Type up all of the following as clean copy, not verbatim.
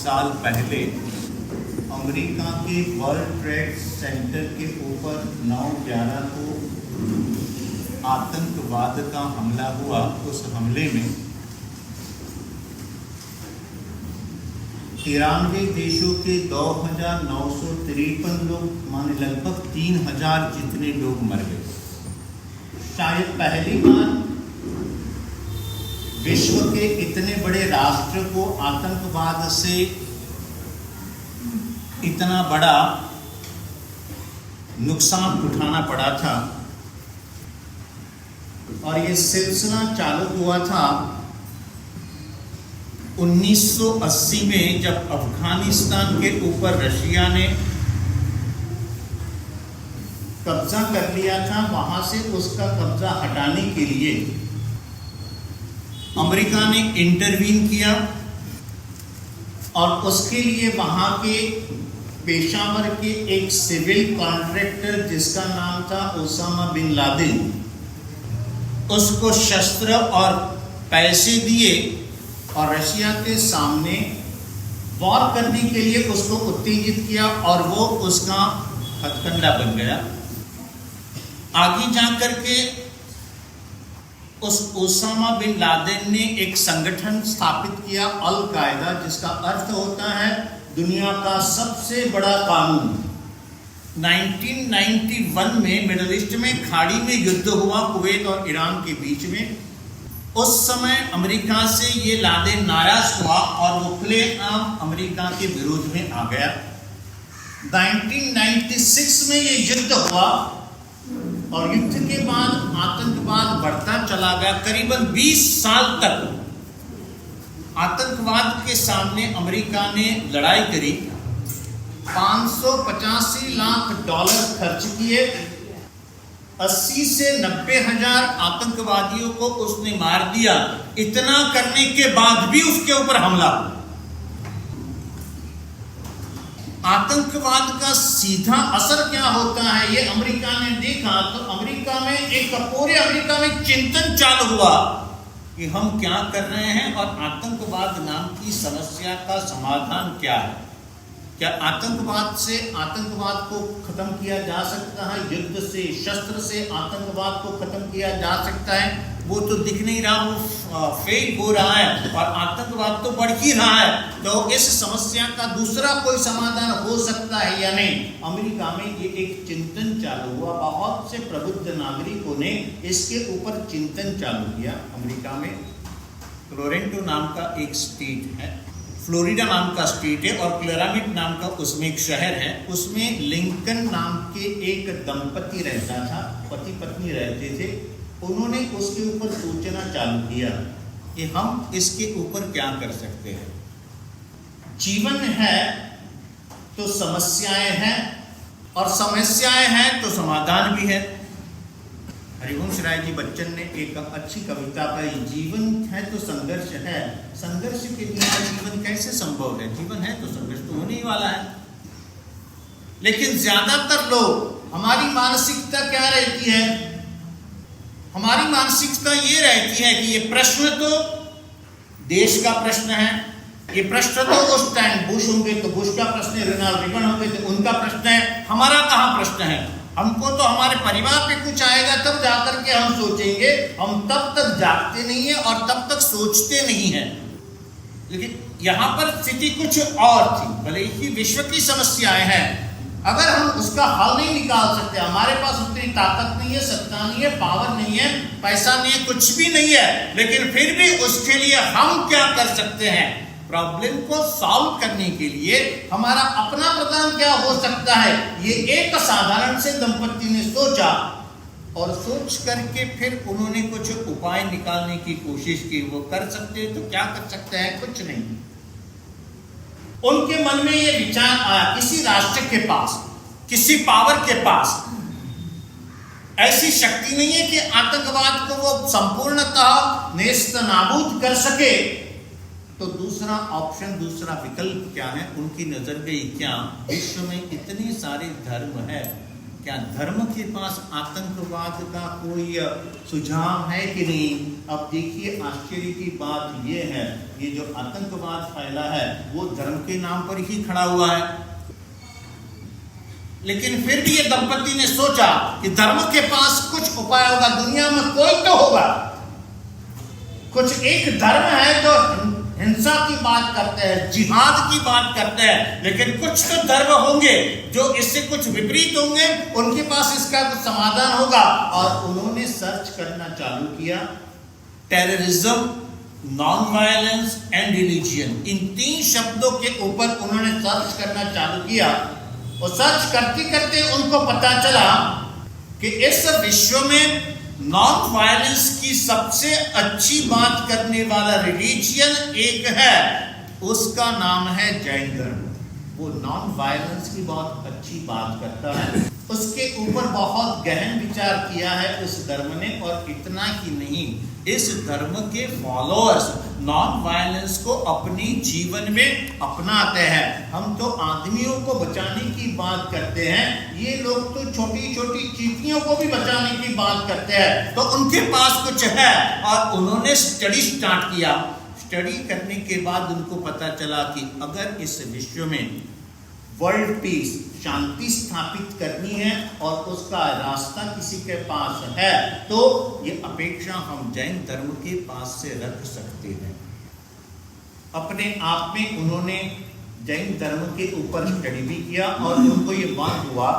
साल पहले अमेरिका के वर्ल्ड ट्रेड सेंटर के ऊपर 9/11 को आतंकवाद का हमला हुआ। उस हमले में 93 देशों के 2,953 लोग, माने लगभग 3,000 जितने लोग मर गए। शायद पहली बार विश्व के इतने बड़े राष्ट्र को आतंकवाद से इतना बड़ा नुकसान उठाना पड़ा था। और ये सिलसिला चालू हुआ था 1980 में, जब अफगानिस्तान के ऊपर रशिया ने कब्जा कर लिया था। वहां से उसका कब्जा हटाने के लिए अमेरिका ने इंटरवीन किया और उसके लिए वहां के पेशावर के एक सिविल कॉन्ट्रैक्टर जिसका नाम था ओसामा बिन लादेन, उसको शस्त्र और पैसे दिए और रशिया के सामने वॉर करने के लिए उसको उत्तेजित किया और वो उसका हथकंडा बन गया। आगे जाकर के उस ओसामा बिन लादेन ने एक संगठन स्थापित किया, अल कायदा, जिसका अर्थ होता है दुनिया का सबसे बड़ा कानून। 1991 में मिडिल ईस्ट में खाड़ी में युद्ध हुआ कुवैत और ईरान के बीच में। उस समय अमेरिका से ये लादेन नाराज हुआ और वो खुलेआम अमेरिका के विरोध में आ गया। 1996 में ये युद्ध हुआ और युद्ध के बाद आतंकवाद बढ़ता चला गया। करीबन 20 साल तक आतंकवाद के सामने अमेरिका ने लड़ाई करी। 585 लाख डॉलर खर्च किए। 80 से 90 हजार आतंकवादियों को उसने मार दिया। इतना करने के बाद भी उसके ऊपर हमला हुआ। आतंकवाद का सीधा असर क्या होता है ये अमेरिका ने देखा, तो अमेरिका में पूरे अमेरिका में चिंतन चालू हुआ कि हम क्या कर रहे हैं और आतंकवाद नाम की समस्या का समाधान क्या है। क्या आतंकवाद को खत्म किया जा सकता है? युद्ध से, शस्त्र से आतंकवाद को खत्म किया जा सकता है? वो तो दिख नहीं रहा, वो फेल हो रहा है और आतंकवाद तो बढ़ ही रहा है। तो इस समस्या का दूसरा कोई समाधान हो सकता है या नहीं? अमेरिका में ये एक चिंतन चालू हुआ। बहुत से प्रबुद्ध नागरिकों ने इसके ऊपर चिंतन चालू किया। अमेरिका में टोरंटो नाम का एक स्टेट है, फ्लोरिडा नाम का स्टेट है और क्लेरामिट नाम का उसमें एक शहर है। उसमें लिंकन नाम के एक दंपति रहता था, पति पत्नी रहते थे। उन्होंने उसके ऊपर सोचना चालू किया कि हम इसके ऊपर क्या कर सकते हैं। जीवन है तो समस्याएं हैं और समस्याएं हैं तो समाधान भी है। हरिवंश राय जी बच्चन ने एक अच्छी कविता पाई, जीवन है तो संघर्ष है, संघर्ष के बिना जीवन कैसे संभव है? जीवन है तो संघर्ष तो होने ही वाला है। लेकिन ज्यादातर लोग, हमारी मानसिकता क्या रहती है? हमारी मानसिकता ये रहती है कि ये प्रश्न तो देश का प्रश्न है, ये प्रश्न तो उस टाइम बुश होंगे तो बुश का प्रश्न है, रोनाल्ड रेगन होंगे तो उनका प्रश्न है। हमारा कहाँ प्रश्न है? हमको तो हमारे परिवार पे कुछ आएगा तब जाकर के हम सोचेंगे। हम तब तक जागते नहीं है और तब तक सोचते नहीं है। लेकिन यहाँ पर स्थिति कुछ और थी। भले ही विश्व की समस्याएं हैं, अगर हम उसका हल नहीं निकाल सकते, हमारे पास उतनी ताकत नहीं है, सत्ता नहीं है, पावर नहीं है, पैसा नहीं है, कुछ भी नहीं है, लेकिन फिर भी उसके लिए हम क्या कर सकते हैं? प्रॉब्लम को सॉल्व करने के लिए हमारा अपना प्रदान क्या हो सकता है? ये एक साधारण से दंपति ने सोचा और सोच करके फिर उन्होंने कुछ उपाय निकालने की कोशिश की। वो कर सकते हैं तो क्या कर सकते हैं? कुछ नहीं। उनके मन में ये विचार आया, किसी राष्ट्र के पास, किसी पावर के पास ऐसी शक्ति नहीं है कि आतंकवाद को वो संपूर्णतः नेस्तनाबूद कर सके। तो दूसरा ऑप्शन, दूसरा विकल्प क्या है? उनकी नजर गई क्या विश्व में इतने सारे धर्म है क्या धर्म के पास आतंकवाद का कोई सुझाव है कि नहीं? अब देखिए, आश्चर्य की बात यह है, ये जो आतंकवाद फैला है वो धर्म के नाम पर ही खड़ा हुआ है। लेकिन फिर भी ये दंपति ने सोचा कि धर्म के पास कुछ उपाय होगा, दुनिया में कोई तो होगा। कुछ एक धर्म है जो हिंसा की बात करते हैं, जिहाद की बात करते हैं, लेकिन कुछ तो धर्म होंगे जो इससे कुछ विपरीत होंगे, उनके पास इसका कुछ समाधान होगा। और उन्होंने सर्च करना चालू किया, terrorism, non violence and religion, in 3 शब्दों के ऊपर उन्होंने सर्च करना चालू किया। और सर्च करते करते उनको पता चला कि इस विश्व में नॉन वायलेंस की सबसे अच्छी बात करने वाला रिलीजियन एक है, उसका नाम है जैन धर्म। वो नॉन वायलेंस की बहुत अच्छी बात करता है, उसके ऊपर बहुत गहन विचार किया है उस धर्म ने। और इतना ही नहीं, इस धर्म के फॉलोअर्स नॉन वायलेंस को अपनी जीवन में अपनाते हैं। हम तो आदमियों को बचाने की बात करते हैं, ये लोग तो छोटी छोटी चींटियों को भी बचाने की बात करते हैं। तो उनके पास कुछ है और उन्होंने स्टडी स्टार्ट किया। स्टडी करने के बाद उनको पता चला कि अगर इस विश्व में वर्ल्ड पीस, शांति स्थापित करनी है और उसका रास्ता किसी के पास है, तो ये अपेक्षा हम जैन धर्म के पास से रख सकते हैं। अपने आप में उन्होंने जैन धर्म के ऊपर स्टडी भी किया और उनको ये बात हुआ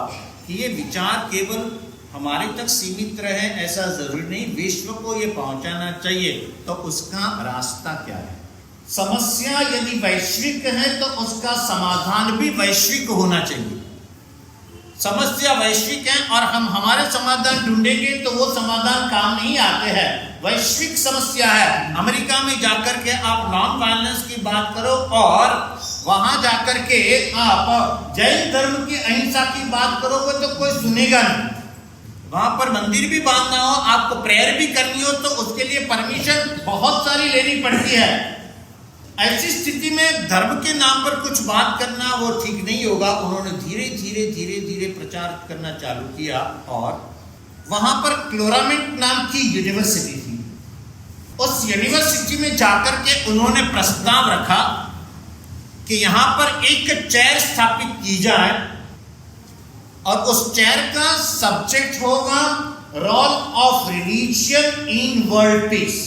कि ये विचार केवल हमारे तक सीमित रहे ऐसा जरूरी नहीं, विश्व को ये पहुंचाना चाहिए। तो उसका रास्ता क्या है? समस्या यदि वैश्विक है तो उसका समाधान भी वैश्विक होना चाहिए। समस्या वैश्विक है और हम हमारे समाधान ढूंढेंगे तो वो समाधान काम नहीं आते हैं। वैश्विक समस्या है। अमेरिका में जाकर के आप नॉन वायलेंस की बात करो और वहां जाकर के आप जैन धर्म की अहिंसा की बात करोगे तो कोई सुनेगा नहीं। वहां पर मंदिर भी बांधना हो, आपको प्रेयर भी करनी हो तो उसके लिए परमिशन बहुत सारी लेनी पड़ती है। ऐसी स्थिति में धर्म के नाम पर कुछ बात करना वो ठीक नहीं होगा। उन्होंने धीरे धीरे प्रचार करना चालू किया और वहां पर क्लोरामेंट नाम की यूनिवर्सिटी थी। उस यूनिवर्सिटी में जाकर के उन्होंने प्रस्ताव रखा कि यहां पर एक चेयर स्थापित की जाए और उस चेयर का सब्जेक्ट होगा role of religion in world peace.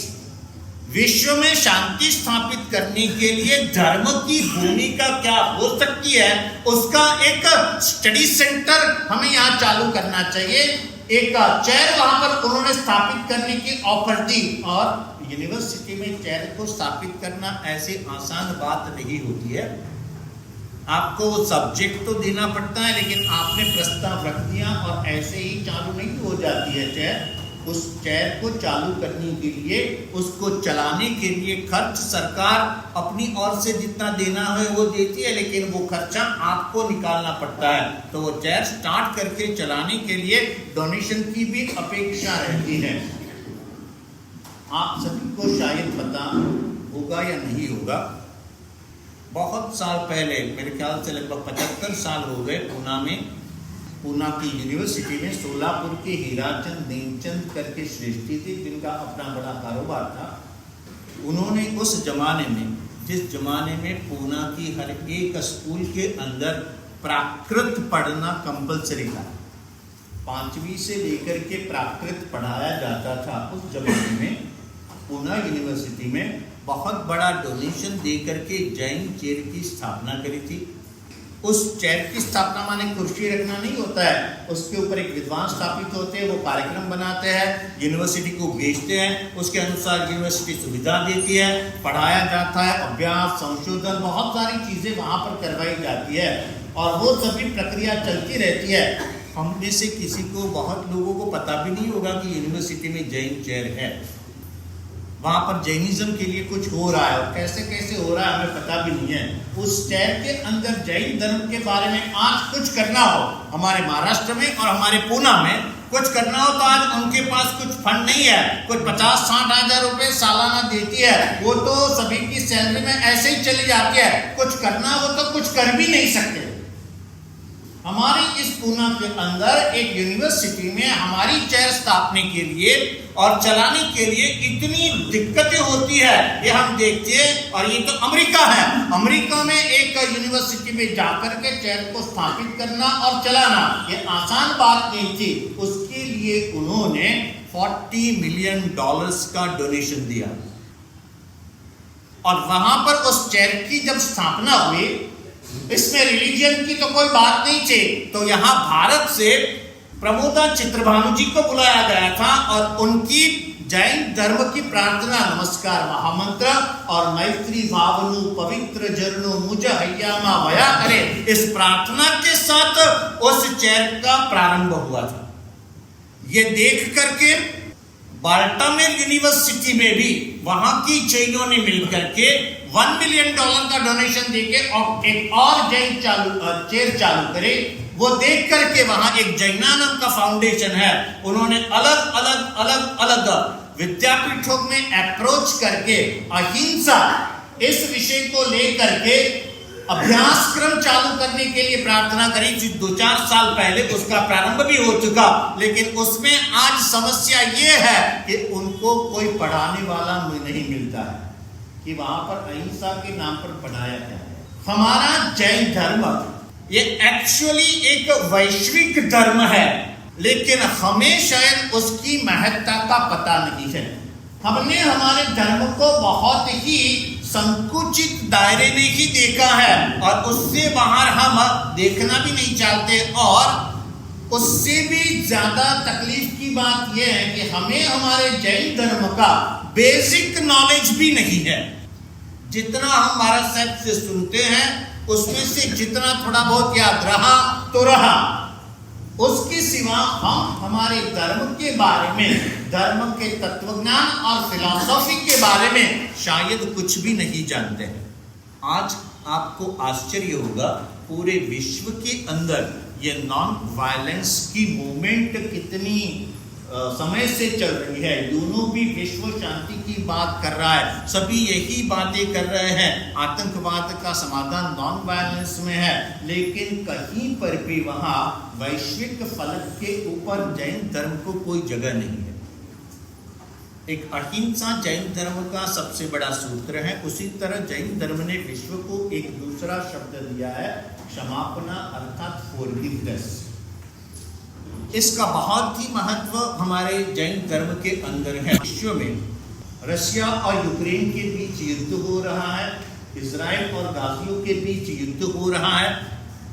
विश्व में शांति स्थापित करने के लिए धर्म की भूमिका क्या हो सकती है, उसका एक स्टडी सेंटर हमें यहाँ चालू करना चाहिए। एक चेयर वहां पर उन्होंने स्थापित करने की ऑफर दी और यूनिवर्सिटी में चेयर को स्थापित करना ऐसी आसान बात नहीं होती है। आपको वो सब्जेक्ट तो देना पड़ता है, लेकिन आपने प्रस्ताव रख दिया और ऐसे ही चालू नहीं हो जाती है चेयर। उस चेयर को चालू करने के लिए, उसको चलाने के लिए खर्च सरकार अपनी ओर से जितना देना है वो देती है, लेकिन वो खर्चा आपको निकालना पड़ता है। तो वो चेयर स्टार्ट करके चलाने के लिए डोनेशन की भी अपेक्षा रहती है। आप सभी को शायद पता होगा या नहीं होगा, बहुत साल पहले, मेरे ख्याल से लगभग 75 साल हो गए, पूना की यूनिवर्सिटी में सोलापुर के हीराचंद नेमचंद करके श्रेष्ठी थे, जिनका अपना बड़ा कारोबार था। उन्होंने उस जमाने में, जिस जमाने में पूना की हर एक स्कूल के अंदर प्राकृत पढ़ना कंपलसरी था, 5वीं से लेकर के प्राकृत पढ़ाया जाता था, उस जमाने में पूना यूनिवर्सिटी में बहुत बड़ा डोनेशन दे करके जैन चेयर की स्थापना करी थी। उस चेयर की स्थापना माने कुर्सी रखना नहीं होता है, उसके ऊपर एक विद्वान स्थापित होते हैं, वो कार्यक्रम बनाते हैं, यूनिवर्सिटी को भेजते हैं, उसके अनुसार यूनिवर्सिटी सुविधा देती है, पढ़ाया जाता है, अभ्यास, संशोधन, बहुत सारी चीजें वहां पर करवाई जाती है और वो सभी प्रक्रिया चलती रहती है। हम में से किसी को, बहुत लोगों को पता भी नहीं होगा कि यूनिवर्सिटी में जैन चेयर है, वहां पर जैनिज्म के लिए कुछ हो रहा है और कैसे कैसे हो रहा है हमें पता भी नहीं है। उस चेयर के अंदर जैन धर्म के बारे में आज कुछ करना हो, हमारे महाराष्ट्र में और हमारे पूना में कुछ करना हो, तो आज उनके पास कुछ फंड नहीं है। कुछ 50-60 हजार रुपए सालाना देती है, वो तो सभी की सैलरी में ऐसे ही चली जाती है। कुछ करना हो तो कुछ कर भी नहीं सकते। हमारी इस पूना के अंदर एक यूनिवर्सिटी में हमारी चेयर स्थापने के लिए और चलाने के लिए इतनी दिक्कतें होती है, ये हम देखते हैं। और ये तो अमेरिका है, अमेरिका में एक यूनिवर्सिटी में जाकर के चेयर को स्थापित करना और चलाना ये आसान बात नहीं थी। उसके लिए उन्होंने $40 मिलियन का डोनेशन दिया और वहां पर उस चेयर की जब स्थापना हुई, इसमें रिलीजन की तो कोई बात नहीं थी, तो यहां भारत से प्रमोदा चित्रभानु जी को बुलाया गया था और उनकी जैन धर्म की प्रार्थना नमस्कार महामंत्र और मैत्री भावनु पवित्र जरनु मुझ हय्यामा वया करे, इस प्रार्थना के साथ उस चेयर का प्रारंभ हुआ था। ये देख करके बाल्टामेर यूनिवर्सिटी में भी वहां की जैनों ने मिलकर के $1 मिलियन का डोनेशन देके और एक और जैन चेयर चालू करे। वो देख करके वहां एक जैनानंद का फाउंडेशन है, उन्होंने अलग अलग विद्यापीठों में अप्रोच करके अहिंसा इस विषय को लेकर के अभ्यास क्रम चालू करने के लिए प्रार्थना करी। 2-4 साल पहले उसका प्रारंभ भी हो चुका, लेकिन उसमें आज समस्या ये है कि उनको कोई पढ़ाने वाला नहीं मिलता है कि वहां पर अहिंसा के नाम पर पढ़ाया गया है। हमारा जैन धर्म ये एक्चुअली एक वैश्विक धर्म है, लेकिन हमें शायद उसकी महत्ता का पता नहीं है। हमने हमारे धर्म को बहुत ही संकुचित दायरे में ही देखा है और उससे बाहर हम देखना भी नहीं चाहते। और उससे भी ज्यादा तकलीफ की बात यह है कि हमें हमारे जैन धर्म का बेसिक नॉलेज भी नहीं है। जितना हम महाराज साहब से सुनते हैं उसमें से जितना थोड़ा बहुत याद रहा तो रहा, उसके सिवा हम हमारे धर्म के बारे में, धर्म के तत्वज्ञान और फिलॉसफी के बारे में शायद कुछ भी नहीं जानते हैं। आज आपको आश्चर्य होगा, पूरे विश्व के अंदर ये नॉन वायलेंस की मूवमेंट कितनी समय से चल रही है। दोनों भी विश्व शांति की बात कर रहा है, सभी यही बातें कर रहे हैं, आतंकवाद का समाधान नॉन वायलेंस में है, लेकिन कहीं पर भी वहां वैश्विक फलक के ऊपर जैन धर्म को कोई जगह नहीं है। एक अहिंसा जैन धर्म का सबसे बड़ा सूत्र है। उसी तरह जैन धर्म ने विश्व को एक दूसरा शब्द दिया है, क्षमापना अर्थात फॉरगिवनेस। इसका बहुत ही महत्व हमारे जैन धर्म के अंदर है। विश्व में रशिया और यूक्रेन के बीच युद्ध हो रहा है, इजराइल और गाजियों के बीच युद्ध हो रहा है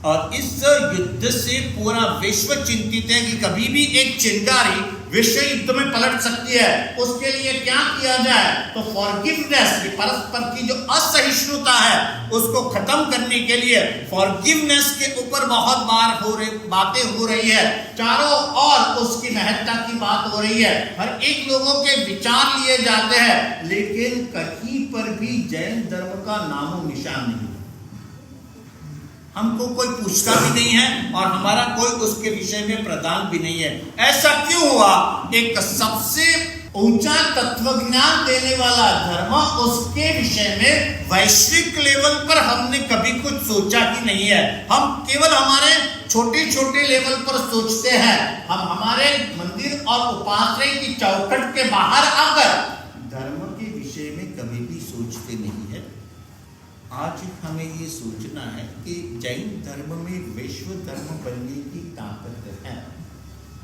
और इस युद्ध से पूरा विश्व चिंतित है कि कभी भी एक चिंगारी विश्व युद्ध में पलट सकती है। उसके लिए क्या किया जाए, तो फॉरगिवनेस, परस्पर की जो असहिष्णुता है उसको खत्म करने के लिए फॉरगिवनेस के ऊपर बहुत बार बातें हो रही है। चारों ओर उसकी महत्ता की बात हो रही है, हर एक लोगों के विचार लिए जाते हैं, लेकिन कहीं पर भी जैन धर्म का नामो निशान नहीं। हमको कोई पूछता भी नहीं है और हमारा कोई उसके विषय में प्रदान भी नहीं है। ऐसा क्यों हुआ? एक सबसे ऊंचा तत्वज्ञान देने वाला धर्म, उसके विषय में वैश्विक लेवल पर हमने कभी कुछ सोचा ही नहीं है। हम केवल हमारे छोटे छोटे लेवल पर सोचते हैं। हम हमारे मंदिर और उपासना की चौखट के बाहर आकर धर्म के विषय में कभी भी सोचते नहीं है। आज हमें ये सोचना है कि जैन धर्म में विश्व धर्म बनने की ताकत है,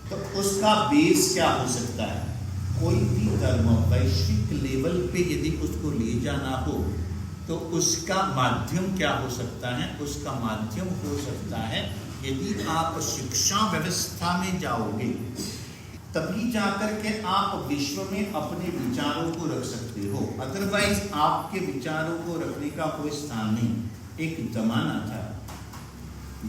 तो उसका बेस क्या हो सकता है? कोई भी धर्म वैश्विक लेवल पे यदि उसको ले जाना हो तो उसका माध्यम क्या हो सकता है? उसका माध्यम हो सकता है यदि आप शिक्षा व्यवस्था में जाओगे, तभी जाकर के आप विश्व में अपने विचारों को रख सकते हो। अदरवाइज आपके विचारों को रखने का कोई स्थान नहीं। एक जमाना था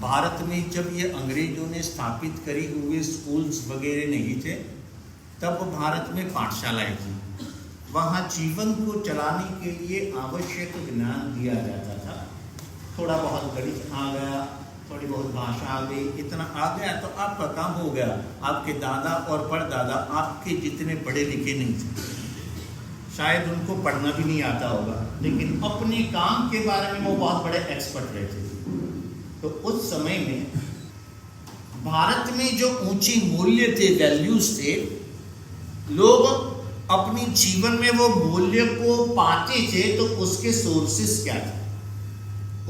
भारत में जब ये अंग्रेजों ने स्थापित करी हुए स्कूल्स वगैरह नहीं थे, तब भारत में पाठशालाएं थी। वहाँ जीवन को चलाने के लिए आवश्यक ज्ञान दिया जाता था। थोड़ा बहुत गणित आ गया, थोड़ी बहुत भाषा आ गई, इतना आ गया तो आपका काम हो गया। आपके दादा और परदादा आपके जितने पढ़े लिखे नहीं थे, शायद उनको पढ़ना भी नहीं आता होगा, लेकिन अपने काम के बारे में वो बहुत बड़े एक्सपर्ट रहते थे। तो उस समय में भारत में जो ऊंचे मूल्य थे, वैल्यूज थे, लोग अपनी जीवन में वो मूल्य को पाते थे, तो उसके सोर्सेस क्या थे?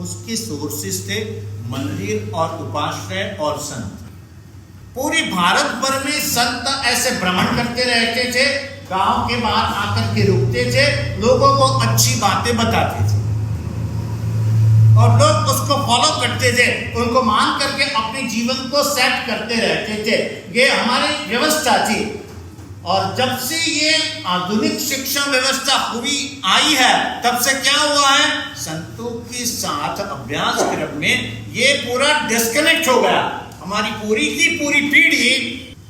उसके सोर्सेस थे मंदिर और उपाश्रय और संत। पूरे भारत भर में संत ऐसे भ्रमण करते रहते थे, गांव के बाहर आकर के रुकते थे, लोगों को अच्छी बातें बताते थे और लोग उसको फॉलो करते थे, उनको मान करके अपने जीवन को सेट करते रहते थे। ये हमारी व्यवस्था थी। और जब से ये आधुनिक शिक्षा व्यवस्था हुई आई है, तब से क्या हुआ है? संतों के साथ अभ्यास क्रम में ये पूरा डिस्कनेक्ट हो गया। हमारी पूरी की पूरी पीढ़ी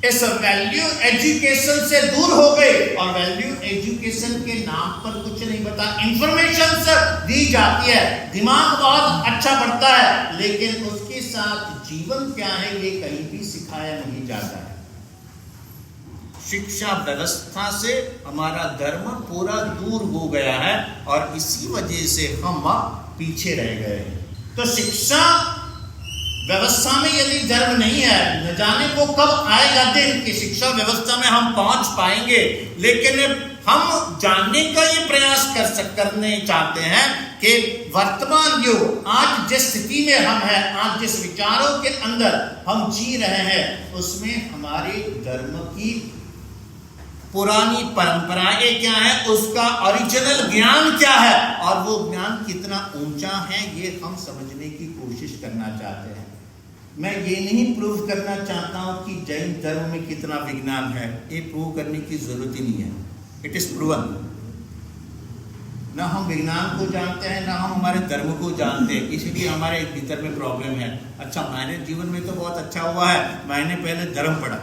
इस वैल्यू एजुकेशन से दूर हो गई और वैल्यू एजुकेशन के नाम पर कुछ नहीं बता, इंफॉर्मेशन दी जाती है, दिमाग बहुत अच्छा बढ़ता है, लेकिन उसके साथ जीवन क्या है ये कहीं भी सिखाया नहीं जाता है। शिक्षा व्यवस्था से हमारा धर्म पूरा दूर हो गया है और इसी वजह से हम पीछे रह गए। तो शिक्षा व्यवस्था में यदि धर्म नहीं है, न जाने वो कब आएगा दिन कि शिक्षा व्यवस्था में हम पहुंच पाएंगे। लेकिन हम जानने का ये प्रयास करने चाहते हैं कि वर्तमान युग, आज जिस स्थिति में हम हैं, आज जिस विचारों के अंदर हम जी रहे हैं, उसमें हमारे धर्म की पुरानी परंपराएं क्या है, उसका ओरिजिनल ज्ञान क्या है और वो ज्ञान कितना ऊंचा है, ये हम समझने की कोशिश करना चाहते हैं। मैं ये नहीं प्रूव करना चाहता हूं कि जैन धर्म में कितना विज्ञान है, ये प्रूव करने की जरूरत ही नहीं है। It is proven. ना हम विज्ञान को जानते हैं, ना हम हमारे धर्म को जानते हैं, इसलिए हमारे भीतर में प्रॉब्लम है। अच्छा, मेरे जीवन में तो बहुत अच्छा हुआ है, मैंने पहले धर्म पढ़ा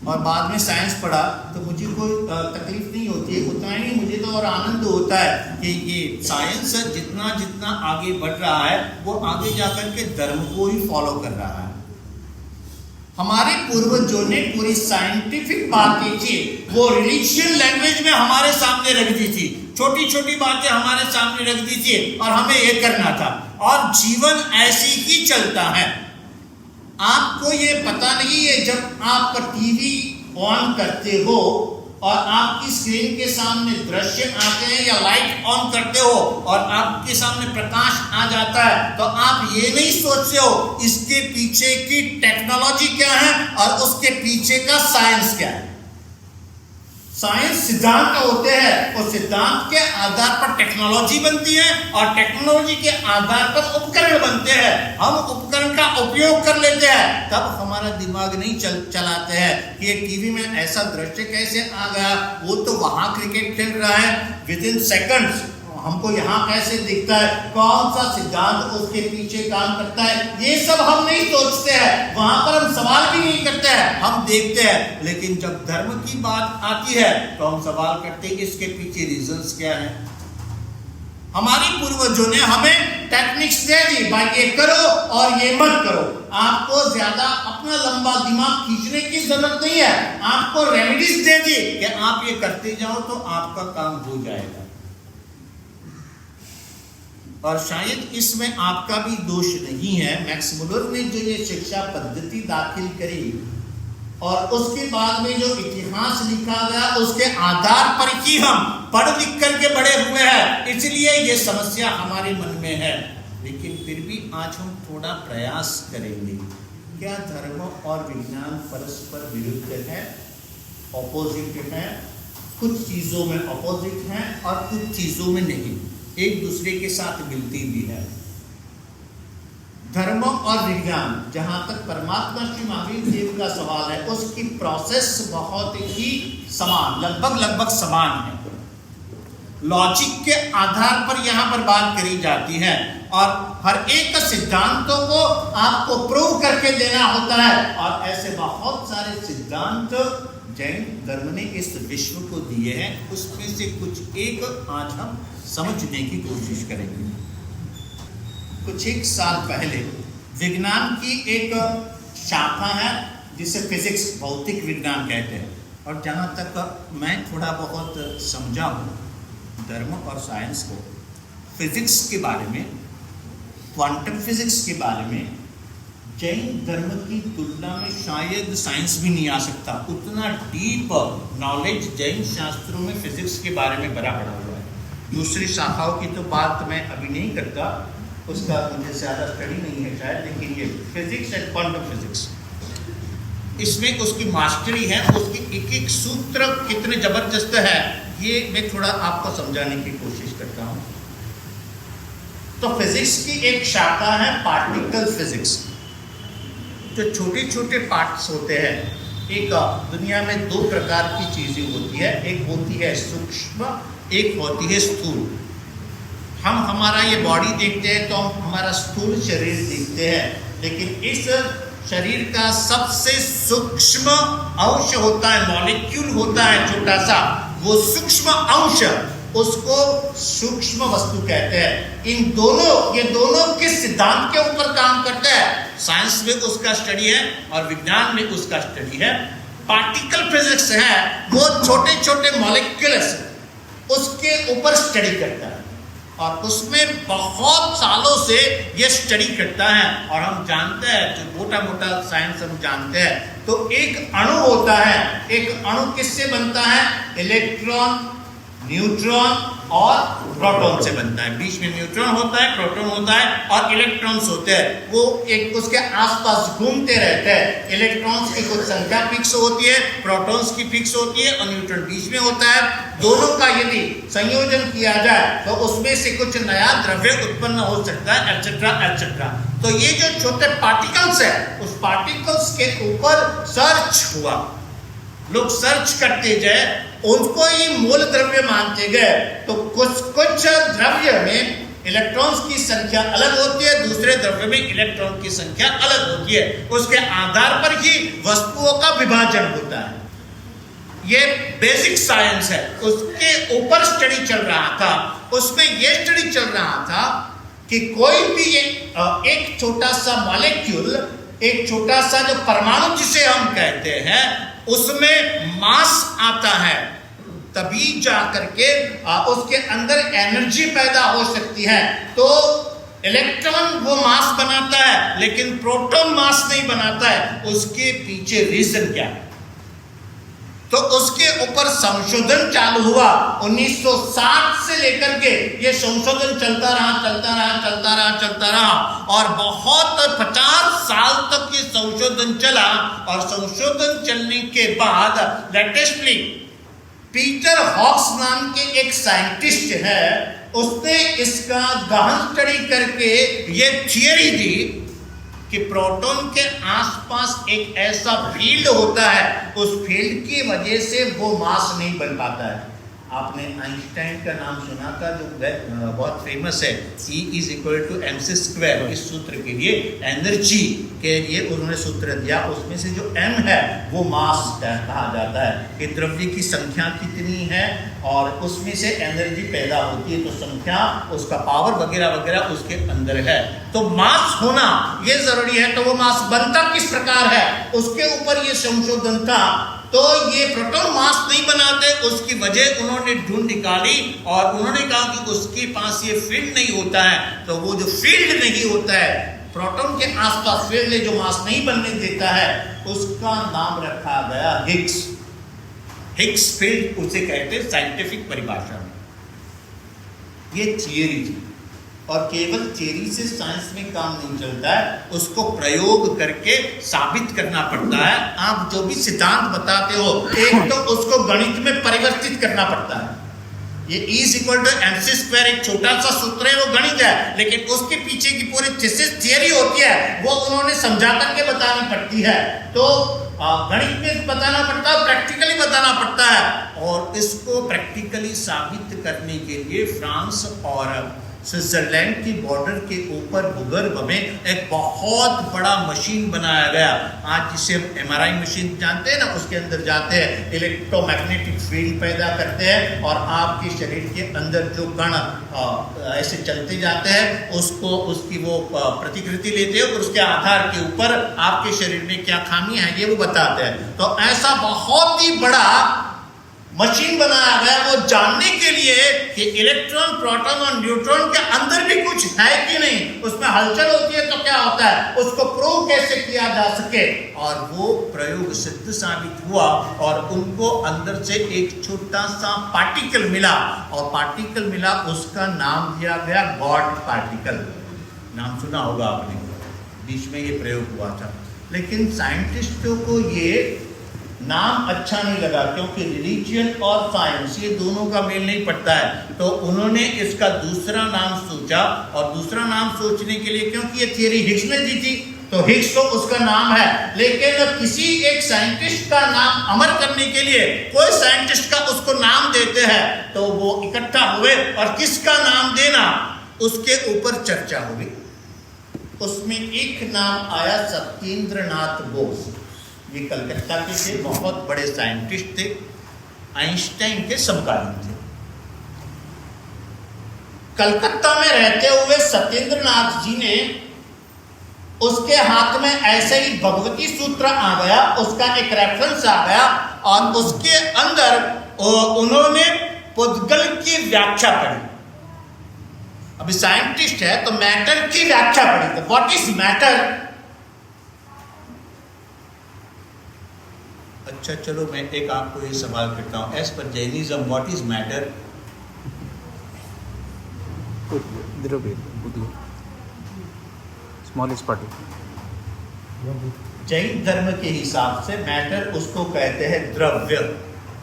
और बाद में साइंस पढ़ा, तो मुझे कोई तकलीफ नहीं होती है। उतना ही मुझे तो और आनंद होता है कि ये साइंस जितना जितना आगे बढ़ रहा है, वो आगे जाकर के धर्म को ही फॉलो कर रहा है। हमारे पूर्वजों ने पूरी साइंटिफिक बातें थी, वो रिलीजियन लैंग्वेज में हमारे सामने रख दी थी, छोटी छोटी बातें हमारे सामने रख दी थी और हमें ये करना था, और जीवन ऐसे ही चलता है। आपको ये पता नहीं है, जब आप टीवी ऑन करते हो और आपकी स्क्रीन के सामने दृश्य आते हैं या लाइट ऑन करते हो और आपके सामने प्रकाश आ जाता है, तो आप ये नहीं सोचते हो इसके पीछे की टेक्नोलॉजी क्या है और उसके पीछे का साइंस क्या है। साइंस सिद्धांत होते हैं, और सिद्धांत के आधार पर टेक्नोलॉजी बनती है और टेक्नोलॉजी के आधार पर उपकरण बनते हैं। हम उपकरण का उपयोग कर लेते हैं, तब हमारा दिमाग नहीं चलाते हैं कि ये टीवी में ऐसा दृश्य कैसे आ गया, वो तो वहां क्रिकेट खेल रहा है विद इन सेकंड्स, हमको यहाँ कैसे दिखता है, कौन सा सिद्धांत उसके पीछे काम करता है, ये सब हम नहीं सोचते हैं। वहां पर हम सवाल भी नहीं करते हैं, हम देखते हैं। लेकिन जब धर्म की बात आती है तो हम सवाल करते हैं इसके पीछे रीजंस क्या है। हमारे पूर्वजों ने हमें टेक्निक्स दे दी, भाई ये करो और ये मत करो। आपको ज्यादा अपना लंबा दिमाग खींचने की जरूरत नहीं है, आपको रेमेडीज दे दी कि आप ये करते जाओ तो आपका काम हो जाएगा। और शायद इसमें आपका भी दोष नहीं है। मैक्स मुलर ने जो ये शिक्षा पद्धति दाखिल करी और उसके बाद में जो इतिहास लिखा गया, उसके आधार पर ही हम पढ़ लिख करके बड़े हुए हैं, इसलिए ये समस्या हमारे मन में है। लेकिन फिर भी आज हम थोड़ा प्रयास करेंगे। क्या धर्म और विज्ञान परस्पर विरुद्ध है, ऑपोजिट है? कुछ चीजों में ऑपोजिट है और कुछ चीजों में नहीं, एक दूसरे के साथ मिलती भी है। धर्म और विज्ञान, जहां तक परमात्मा श्री महावीर देव का सवाल है, उसकी प्रोसेस बहुत ही समान, लगभग समान है। लॉजिक के आधार पर यहां पर बात करी जाती है और हर एक सिद्धांतों को आपको प्रूव करके देना होता है। और ऐसे बहुत सारे सिद्धांत जैन धर्म ने इस विश्व को दिए हैं, उसमें से कुछ एक आज हम समझने की कोशिश करेंगे। कुछ एक साल पहले विज्ञान की एक शाखा है जिसे फिजिक्स, भौतिक विज्ञान कहते हैं, और जहाँ तक मैं थोड़ा बहुत समझा हूँ धर्म और साइंस को, फिजिक्स के बारे में, क्वांटम फिजिक्स के बारे में जैन धर्म की तुलना में शायद साइंस भी नहीं आ सकता, उतना डीप नॉलेज जैन शास्त्रों में फिजिक्स के बारे में भरा पड़ा हुआ है। दूसरी शाखाओं की तो बात मैं अभी नहीं करता, उसका मुझे ज़्यादा स्टडी नहीं है शायद, लेकिन ये फिजिक्स एंड क्वांटम फिजिक्स, इसमें उसकी मास्टरी है, उसकी एक एक सूत्र कितने जबरदस्त है, ये मैं थोड़ा आपको समझाने की कोशिश करता हूँ। तो फिजिक्स की एक शाखा है पार्टिकल फिजिक्स, जो छोटे छोटे पार्ट्स होते हैं। एक दुनिया में दो प्रकार की चीजें होती है, एक होती है सूक्ष्म, एक होती है स्थूल। हम हमारा ये बॉडी देखते हैं तो हम हमारा स्थूल शरीर देखते हैं, लेकिन इस शरीर का सबसे सूक्ष्म अंश होता है, मॉलिक्यूल होता है छोटा सा, वो सूक्ष्म अंश, उसको सूक्ष्म वस्तु कहते हैं। इन दोनों, ये दोनों किस सिद्धांत के ऊपर काम करते हैं? साइंस में उसका स्टडी है और विज्ञान में उसका स्टडी है। पार्टिकल फिजिक्स है, वो छोटे छोटे मॉलिक्यूल्स, उसके ऊपर स्टडी करता है और उसमें बहुत सालों से ये स्टडी करता है। और हम जानते हैं, जो मोटा मोटा साइंस हम जानते हैं, तो एक अणु होता है, एक अणु किससे बनता है? इलेक्ट्रॉन, न्यूट्रॉन और प्रोटॉन से बनता है। बीच में न्यूट्रॉन होता है, प्रोटॉन होता है और इलेक्ट्रॉन्स होते हैं, वो एक उसके आसपास घूमते रहते हैं। इलेक्ट्रॉन्स की कुछ संख्या फिक्स होती है, प्रोटॉन्स की फिक्स होती है और न्यूट्रॉन बीच में होता है। दोनों का यदि संयोजन किया जाए तो उसमें से कुछ नया द्रव्य उत्पन्न हो सकता है, एटसेट्रा एटसेट्रा। तो ये जो छोटे पार्टिकल्स है, उस पार्टिकल्स के ऊपर सर्च हुआ, लोग सर्च करते गए, उनको ही मूल द्रव्य मानते गए। तो कुछ कुछ द्रव्य में इलेक्ट्रॉन्स की संख्या अलग होती है, दूसरे द्रव्य में इलेक्ट्रॉन की संख्या अलग होती है। उसके आधार पर ही वस्तुओं का विभाजन होता है। ये बेसिक साइंस है, उसके ऊपर स्टडी चल रहा था। उसमें यह स्टडी चल रहा था कि कोई भी एक छोटा सा मॉलिक्यूल, एक छोटा सा जो परमाणु जिसे हम कहते हैं, उसमें मास आता है, तभी जा करके उसके अंदर एनर्जी पैदा हो सकती है। तो इलेक्ट्रॉन वो मास बनाता है, लेकिन प्रोटॉन मास नहीं बनाता है। उसके पीछे रीजन क्या है? तो उसके ऊपर संशोधन चालू हुआ 1960 से लेकर के। ये संशोधन चलता रहा और बहुत 50 साल तक ये संशोधन चला। और संशोधन चलने के बाद लेटेस्टली पीटर हॉक्स नाम के एक साइंटिस्ट है, उसने इसका गहन स्टडी करके ये थियरी दी कि प्रोटॉन के आसपास एक ऐसा फील्ड होता है, उस फील्ड की वजह से वो मास नहीं बन पाता है। आपने आइंस्टाइन का नाम सुना था, जो बहुत फेमस है, E = mc²। इस सूत्र के लिए, एनर्जी के लिए उन्होंने सूत्र दिया। उसमें से जो m है वो मास कहा जाता है कि द्रव्य की संख्या कितनी है और उसमें से एनर्जी पैदा होती है, तो संख्या, उसका पावर वगैरह वगैरह उसके अंदर है। तो मास होना ये जरूरी है। तो वो मास बनता किस प्रकार है, उसके ऊपर ये संशोधन था। तो ये प्रोटॉन मास नहीं बनाते, उसकी वजह उन्होंने ढूंढ निकाली और उन्होंने कहा कि उसके पास ये फील्ड नहीं होता है। तो वो जो फील्ड नहीं होता है, प्रोटॉन के आसपास फील्ड जो मास नहीं बनने देता है, उसका नाम रखा गया हिग्स। हिग्स फील्ड उसे कहते हैं साइंटिफिक परिभाषा में। ये थियरी थी और केवल थियरी से साइंस में काम नहीं चलता है, उसको प्रयोग करके साबित करना पड़ता है। आप जो भी सिद्धांत बताते हो, एक तो उसको गणित में परिवर्तित करना पड़ता है। ये E = mc² एक छोटा सा सूत्र है, वो गणित है, लेकिन उसके पीछे की पूरी थियरी होती है, वो उन्होंने समझा करके बतानी पड़ती है। तो गणित में बताना पड़ता है, प्रैक्टिकली बताना पड़ता है। और इसको प्रैक्टिकली साबित करने के लिए फ्रांस और स्विट्जरलैंड की बॉर्डर के ऊपर भूगर्भ में एक बहुत बड़ा मशीन बनाया गया। आज जिसे हम MRI मशीन जानते हैं ना, उसके अंदर जाते हैं, इलेक्ट्रोमैग्नेटिक फील्ड पैदा करते हैं और आपके शरीर के अंदर जो कण ऐसे चलते जाते हैं, उसको, उसकी वो प्रतिकृति लेते हैं और उसके आधार के ऊपर आपके शरीर में क्या खामी है ये वो बताते हैं। तो ऐसा बहुत ही बड़ा मशीन बनाया गया वो जानने के लिए कि इलेक्ट्रॉन, प्रोटॉन और न्यूट्रॉन के अंदर भी कुछ है कि नहीं, उसमें हलचल होती है तो क्या क्या होता है उसको प्रूव कैसे किया जा सके, और वो प्रयोग सिद्ध साबित हुआ और उनको अंदर से एक छोटा सा पार्टिकल मिला, और पार्टिकल मिला उसका नाम दिया गया गॉड पार्टिकल। नाम सुना होगा आपने, बीच में ये प्रयोग हुआ था। लेकिन साइंटिस्टों को ये नाम अच्छा नहीं लगा, क्योंकि रिलीजियन और साइंस ये दोनों का मेल नहीं पड़ता है, तो उन्होंने इसका दूसरा नाम सोचा, और दूसरा नाम सोचने के लिए, क्योंकि ये थियरी हिग्स ने दी थी, तो हिग्स तो उसका नाम है, लेकिन किसी एक साइंटिस्ट का नाम अमर करने के लिए कोई साइंटिस्ट का उसको नाम देते हैं, तो वो इकट्ठा हुए और किसका नाम देना उसके ऊपर चर्चा हुई। उसमें एक नाम आया सत्येंद्रनाथ बोस। ये कलकत्ता के थे, बहुत बड़े साइंटिस्ट थे, आइंस्टाइन के समकालीन थे। कलकत्ता में रहते हुए सत्येंद्रनाथ जी ने, उसके हाथ में ऐसे ही भगवती सूत्र आ गया, उसका एक रेफरेंस आ गया, और उसके अंदर उन्होंने पुद्गल की व्याख्या पढ़ी। अभी साइंटिस्ट है तो मैटर की व्याख्या पढ़ी, तो व्हाट इज मैटर। अच्छा चलो मैं एक आपको ये सवाल करता हूं, एज पर जैनिज्म व्हाट इज मैटर? द्रव्य, स्मॉलेस्ट पार्टिकल। जैन धर्म के हिसाब से मैटर उसको कहते हैं द्रव्य।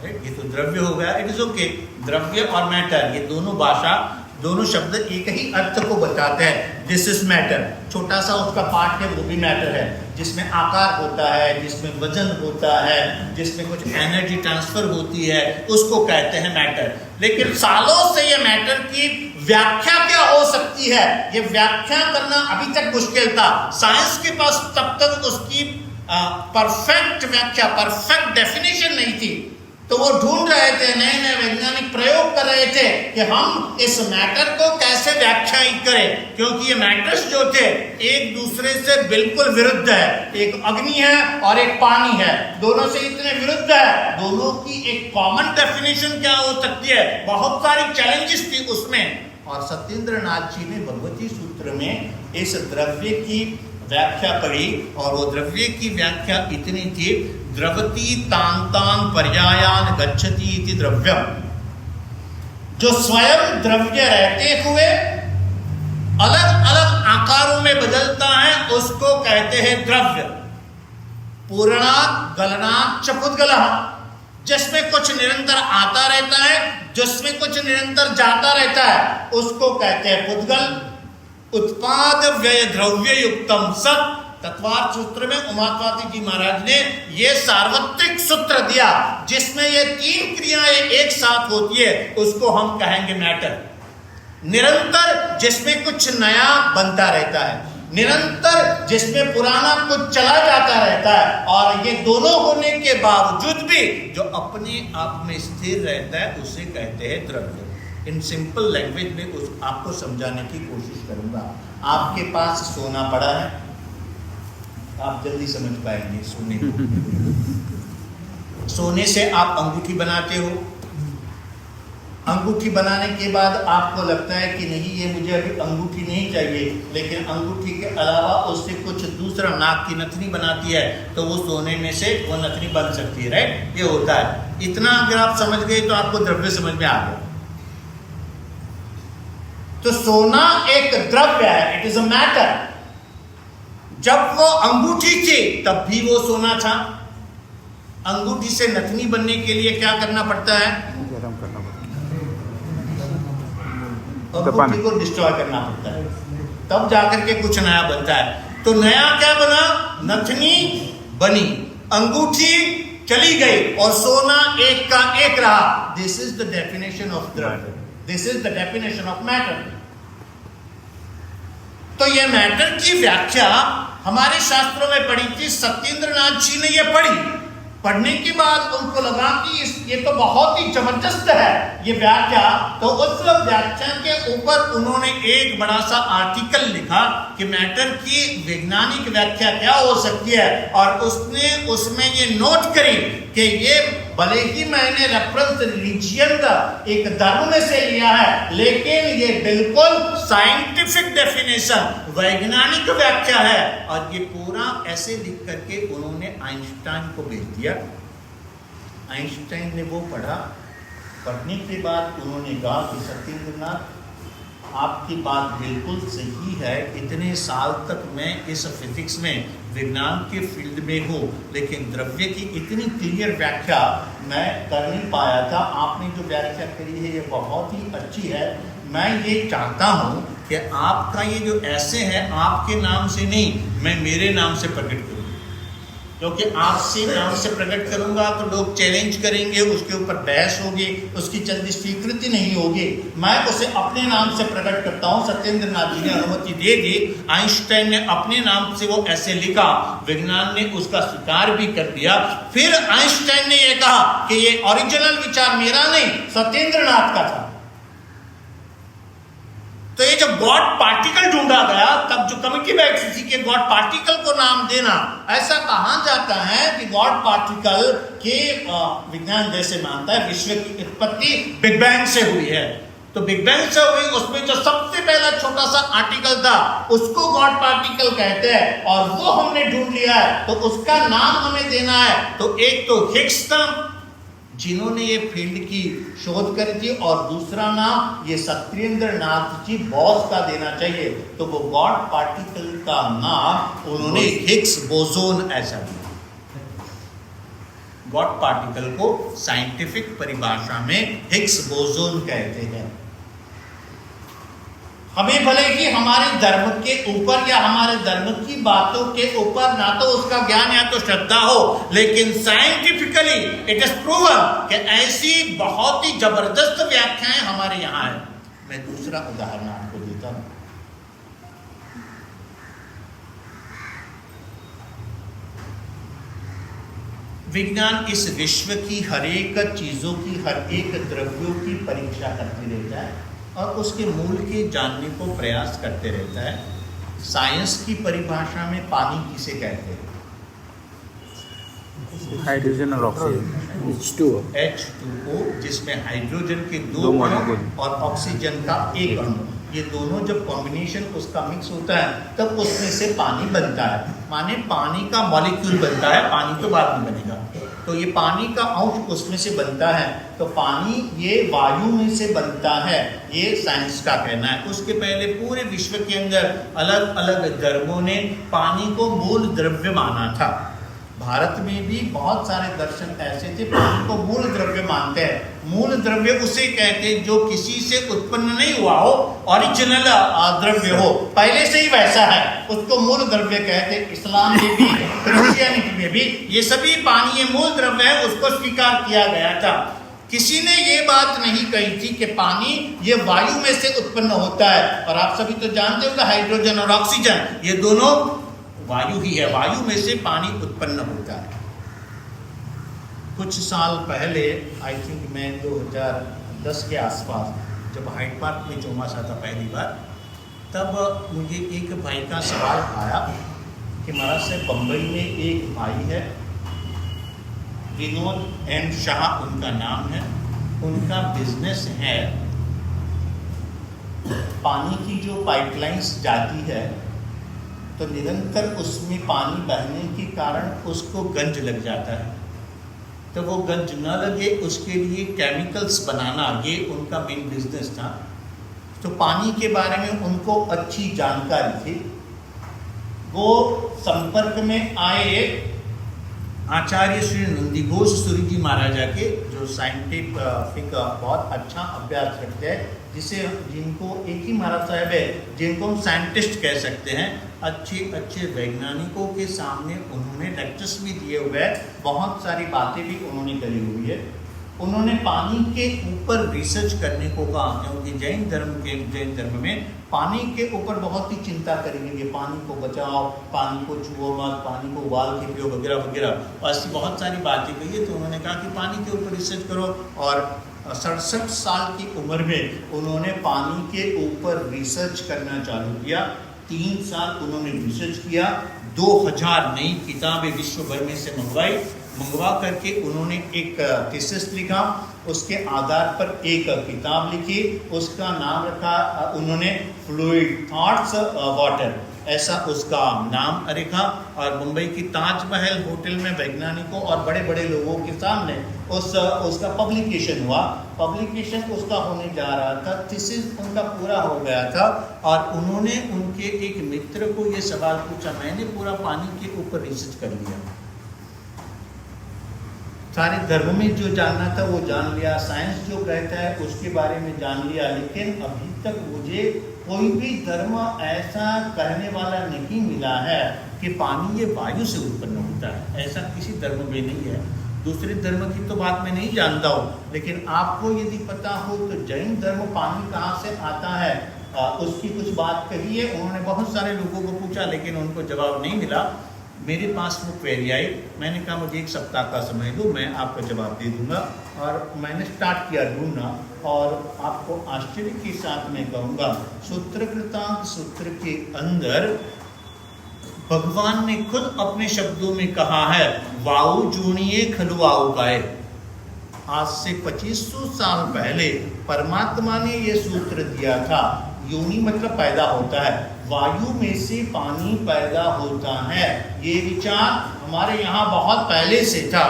ये तो द्रव्य हो गया, इट इज ओके। द्रव्य और मैटर ये दोनों भाषा, दोनों शब्द एक ही अर्थ को बताते हैं। दिस इज मैटर, छोटा सा उसका पार्ट है वो भी मैटर है, जिसमें आकार होता है, जिसमें वजन होता है, जिसमें कुछ एनर्जी ट्रांसफर होती है, उसको कहते हैं मैटर। लेकिन सालों से ये मैटर की व्याख्या क्या हो सकती है, ये व्याख्या करना अभी तक मुश्किल था। साइंस के पास तब तक उसकी परफेक्ट व्याख्या, परफेक्ट डेफिनेशन नहीं थी, तो वो ढूंढ रहे थे, नए नए वैज्ञानिक प्रयोग कर रहे थे कि हम इस मैटर को कैसे व्याख्यायित करें, क्योंकि ये मैटर्स जो थे एक दूसरे से बिल्कुल विरुद्ध है। एक अग्नि है और एक पानी है, दोनों से इतने विरुद्ध है, दोनों की एक कॉमन डेफिनेशन क्या हो सकती है। बहुत सारी चैलेंजेस थी उसमें, और सत्येंद्रनाथ जी ने भगवती सूत्र में इस द्रव्य की व्याख्या पढ़ी, और वो द्रव्य की व्याख्या इतनी थी, द्रवती तांतान पर्यायान गच्छति इति द्रव्यम। जो स्वयं द्रव्य रहते हुए अलग अलग आकारों में बदलता है उसको कहते हैं द्रव्य। पूर्णात् गलनात् च पुद्गलः, जिसमें कुछ निरंतर आता रहता है, जिसमें कुछ निरंतर जाता रहता है, उसको कहते हैं पुद्गल। उत्पाद व्यय द्रव्य युक्तम सत, तत्वार्थ सूत्र में उमात्वादी जी महाराज ने ये सार्वत्रिक सूत्र दिया, जिसमें ये तीन क्रियाएं एक साथ होती है, उसको हम कहेंगे मैटर। निरंतर जिसमें कुछ नया बनता रहता है, निरंतर जिसमें पुराना कुछ चला जाता रहता है, और ये दोनों होने के बावजूद भी जो अपने आप में स्थिर रहता है उसे कहते हैं द्रव्य। इन सिंपल लैंग्वेज में उस आपको समझाने की कोशिश करूंगा। आपके पास सोना पड़ा है, आप जल्दी समझ पाएंगे सोने को। सोने से आप अंगूठी बनाते हो, अंगूठी बनाने के बाद आपको लगता है कि नहीं ये मुझे अभी अंगूठी नहीं चाहिए, लेकिन अंगूठी के अलावा उससे कुछ दूसरा नाक की नथनी बनाती है, तो वो सोने में से वो नथनी बन सकती है, राइट। ये होता है। इतना अगर आप समझ गए तो आपको द्रव्य समझ में आ गया। तो सोना एक द्रव्य है, इट इज अ मैटर। जब वो अंगूठी थी तब भी वो सोना था। अंगूठी से नथनी बनने के लिए क्या करना पड़ता है? गरम करना पड़ता है, अंगूठी को डिस्ट्रॉय करना पड़ता है, तब जाकर के कुछ नया बनता है। तो नया क्या बना? नथनी बनी, अंगूठी चली गई और सोना एक का एक रहा। This is the definition of द्रव्य, this is the definition of matter. तो ये मैटर की व्याख्या हमारे शास्त्रों में पढ़ी थी, सत्येंद्रनाथ जी ने ये पढ़ी। पढ़ने के बाद उनको लगा कि ये तो बहुत ही जबरदस्त है ये व्याख्या। तो उस व्याख्या के ऊपर उन्होंने एक बड़ा सा आर्टिकल लिखा कि मैटर की वैज्ञानिक व्याख्या क्या हो सकती है, और उसने उसमें ये नोट करी कि ये भले ही मैंने रेफरेंस रिलीजियन का एक धर्म में से लिया है, लेकिन ये बिल्कुल साइंटिफिक डेफिनेशन, वैज्ञानिक व्याख्या है। और ये पूरा ऐसे लिख करके उन्होंने आइंस्टाइन को भेज दिया। आइंस्टाइन ने वो पढ़ा, पढ़ने के बाद उन्होंने कहा कि सत्येंद्रनाथ, आपकी बात बिल्कुल सही है, इतने साल तक मैं इस फिजिक्स में, विज्ञान के फील्ड में हूँ, लेकिन द्रव्य की इतनी क्लियर व्याख्या मैं कर नहीं पाया था। आपने जो व्याख्या करी है ये बहुत ही अच्छी है। मैं ये चाहता हूँ कि आपका ये जो ऐसे है, आपके नाम से नहीं, मैं मेरे नाम से प्रकट करूँ, क्योंकि आपसे नाम से प्रकट करूंगा तो लोग चैलेंज करेंगे, उसके ऊपर बहस होगी, उसकी जल्दी स्वीकृति नहीं होगी। मैं उसे अपने नाम से प्रकट करता हूं। सत्येंद्रनाथ जी ने अनुमति दे दी। आइंस्टाइन ने अपने नाम से वो ऐसे लिखा, विज्ञान ने उसका स्वीकार भी कर दिया। फिर आइंस्टाइन ने यह कहा कि ये ओरिजिनल विचार मेरा नहीं, सत्येंद्रनाथ का था। तो ये जब गॉड पार्टिकल ढूंढा गया, तब जो कमिटी बैठी थी कि गॉड पार्टिकल को नाम देना, ऐसा कहा जाता है कि गॉड पार्टिकल के विज्ञान जैसे मानता है विश्व की उत्पत्ति बिग बैंग से हुई है। तो बिग बैंग से हुई, उसमें जो सबसे पहला छोटा सा आर्टिकल था उसको गॉड पार्टिकल कहते हैं, और वो हमने ढूंढ लिया है, तो उसका नाम हमें देना है। तो एक तो हिग्स था, जिन्होंने ये फील्ड की शोध करी थी, और दूसरा नाम ये सत्येंद्रनाथ जी बॉस का देना चाहिए। तो वो गॉड पार्टिकल का नाम उन्होंने हिग्स बोसोन ऐसा दिया। गॉड पार्टिकल को साइंटिफिक परिभाषा में हिग्स बोसोन कहते हैं। हमें भले कि हमारे धर्म के ऊपर या हमारे धर्म की बातों के ऊपर ना तो उसका ज्ञान या तो श्रद्धा हो, लेकिन साइंटिफिकली इट इज प्रूवन कि ऐसी बहुत ही जबरदस्त व्याख्याएं हमारे यहाँ है। मैं दूसरा उदाहरण आपको देता हूं। विज्ञान इस विश्व की हर एक चीजों की, हर एक द्रव्यों की परीक्षा करते रहता है और उसके मूल के जानने को प्रयास करते रहता है। साइंस की परिभाषा में पानी किसे कहते हैं? हाइड्रोजन और ऑक्सीजन, H2O, जिसमें हाइड्रोजन के दो अणु और ऑक्सीजन का एक अणु, ये दोनों जब कॉम्बिनेशन उसका मिक्स होता है तब उसमें से पानी बनता है। माने पानी का मॉलिक्यूल बनता है, पानी तो बाद में बनेगा। तो ये पानी का अंश उसमें से बनता है। तो पानी ये वायु में से बनता है, ये साइंस का कहना है। उसके पहले पूरे विश्व के अंदर अलग अलग धर्मों ने पानी को मूल द्रव्य माना था। भारत में भी बहुत सारे दर्शन ऐसे थे पानी को मूल द्रव्य मानते हैं। मूल द्रव्य उसे कहते हैं जो किसी से उत्पन्न नहीं हुआ हो, ओरिजिनल द्रव्य हो, पहले से ही वैसा है, उसको मूल द्रव्य कहते हैं। इस्लाम में भी, क्रिश्चियनिटी में भी ये सभी पानी ये मूल द्रव्य है, उसको स्वीकार किया गया था। किसी ने ये बात नहीं कही थी कि पानी ये वायु में से उत्पन्न होता है। और आप सभी तो जानते हो हाइड्रोजन और ऑक्सीजन ये दोनों वायु ही है, वायु में से पानी उत्पन्न होता है। कुछ साल पहले, आई थिंक मैं 2010 के आसपास जब हाइड पार्क में चौमासा था पहली बार, तब मुझे एक भाई का सवाल आया कि महाराज से बम्बई में एक भाई है, विनोद एम शाह उनका नाम है, उनका बिजनेस है, पानी की जो पाइपलाइंस जाती है तो निरंतर उसमें पानी बहने के कारण उसको गंज लग जाता है। तो वो गंज न लगे उसके लिए केमिकल्स बनाना ये उनका मेन बिजनेस था। तो पानी के बारे में उनको अच्छी जानकारी थी। वो संपर्क में आए आचार्य श्री नंदीघोष सूरी जी महाराजा के, जो साइंटिफिक बहुत अच्छा अभ्यास रखते हैं, जिनको एक ही महाराज साहब है जिनको हम साइंटिस्ट कह सकते हैं। अच्छे अच्छे वैज्ञानिकों के सामने उन्होंने लेक्चर्स भी दिए हुए हैं, बहुत सारी बातें भी उन्होंने करी हुई है। उन्होंने पानी के ऊपर रिसर्च करने को कहा, क्योंकि जैन धर्म में पानी के ऊपर बहुत ही चिंता करेंगे, पानी को बचाओ, पानी को छुओ मत, पानी को उबाल के पियो वगैरह वगैरह, ऐसी बहुत सारी बातें कही है। तो उन्होंने कहा कि पानी के ऊपर रिसर्च करो, और 67 साल की उम्र में उन्होंने पानी के ऊपर रिसर्च करना चालू किया। 3 साल उन्होंने रिसर्च किया, 2000 नई किताबें विश्व भर में से मंगवाई, मंगवा करके उन्होंने एक थीसिस लिखा, उसके आधार पर एक किताब लिखी, उसका नाम रखा उन्होंने फ्लूइड थॉट्स वाटर, ऐसा उसका नाम रखा। और मुंबई की ताजमहल होटल में वैज्ञानिकों और बड़े बड़े लोगों के सामने उसका पब्लिकेशन हुआ। पब्लिकेशन उसका होने जा रहा था, थीसिस उनका पूरा हो गया था और उन्होंने उनके एक मित्र को ये सवाल पूछा, मैंने पूरा पानी के ऊपर रिसर्च कर लिया, सारे धर्म में जो जानना था वो जान लिया, साइंस जो कहता है उसके बारे में जान लिया, लेकिन अभी तक मुझे कोई भी धर्म ऐसा कहने वाला नहीं मिला है कि पानी ये वायु से उत्पन्न होता है। ऐसा किसी धर्म में नहीं है। दूसरे धर्म की तो बात मैं नहीं जानता हूँ, लेकिन आपको यदि पता हो तो जैन धर्म पानी कहाँ से आता है उसकी कुछ बात कही है। उन्होंने बहुत सारे लोगों को पूछा लेकिन उनको जवाब नहीं मिला। मेरे पास वो क्वेरी आई, मैंने कहा मुझे एक सप्ताह का समय दो, मैं आपको जवाब दे दूंगा। और मैंने स्टार्ट किया ढूंढना और आपको आश्चर्य के साथ मैं कहूँगा, सूत्रकृतांत सूत्र के अंदर भगवान ने खुद अपने शब्दों में कहा है, वायु जूणिये खलु आउगाए। आज से 2500 साल पहले परमात्मा ने ये सूत्र दिया था। योनि मतलब पैदा होता है, वायु में से पानी पैदा होता है। ये विचार हमारे यहाँ बहुत पहले से था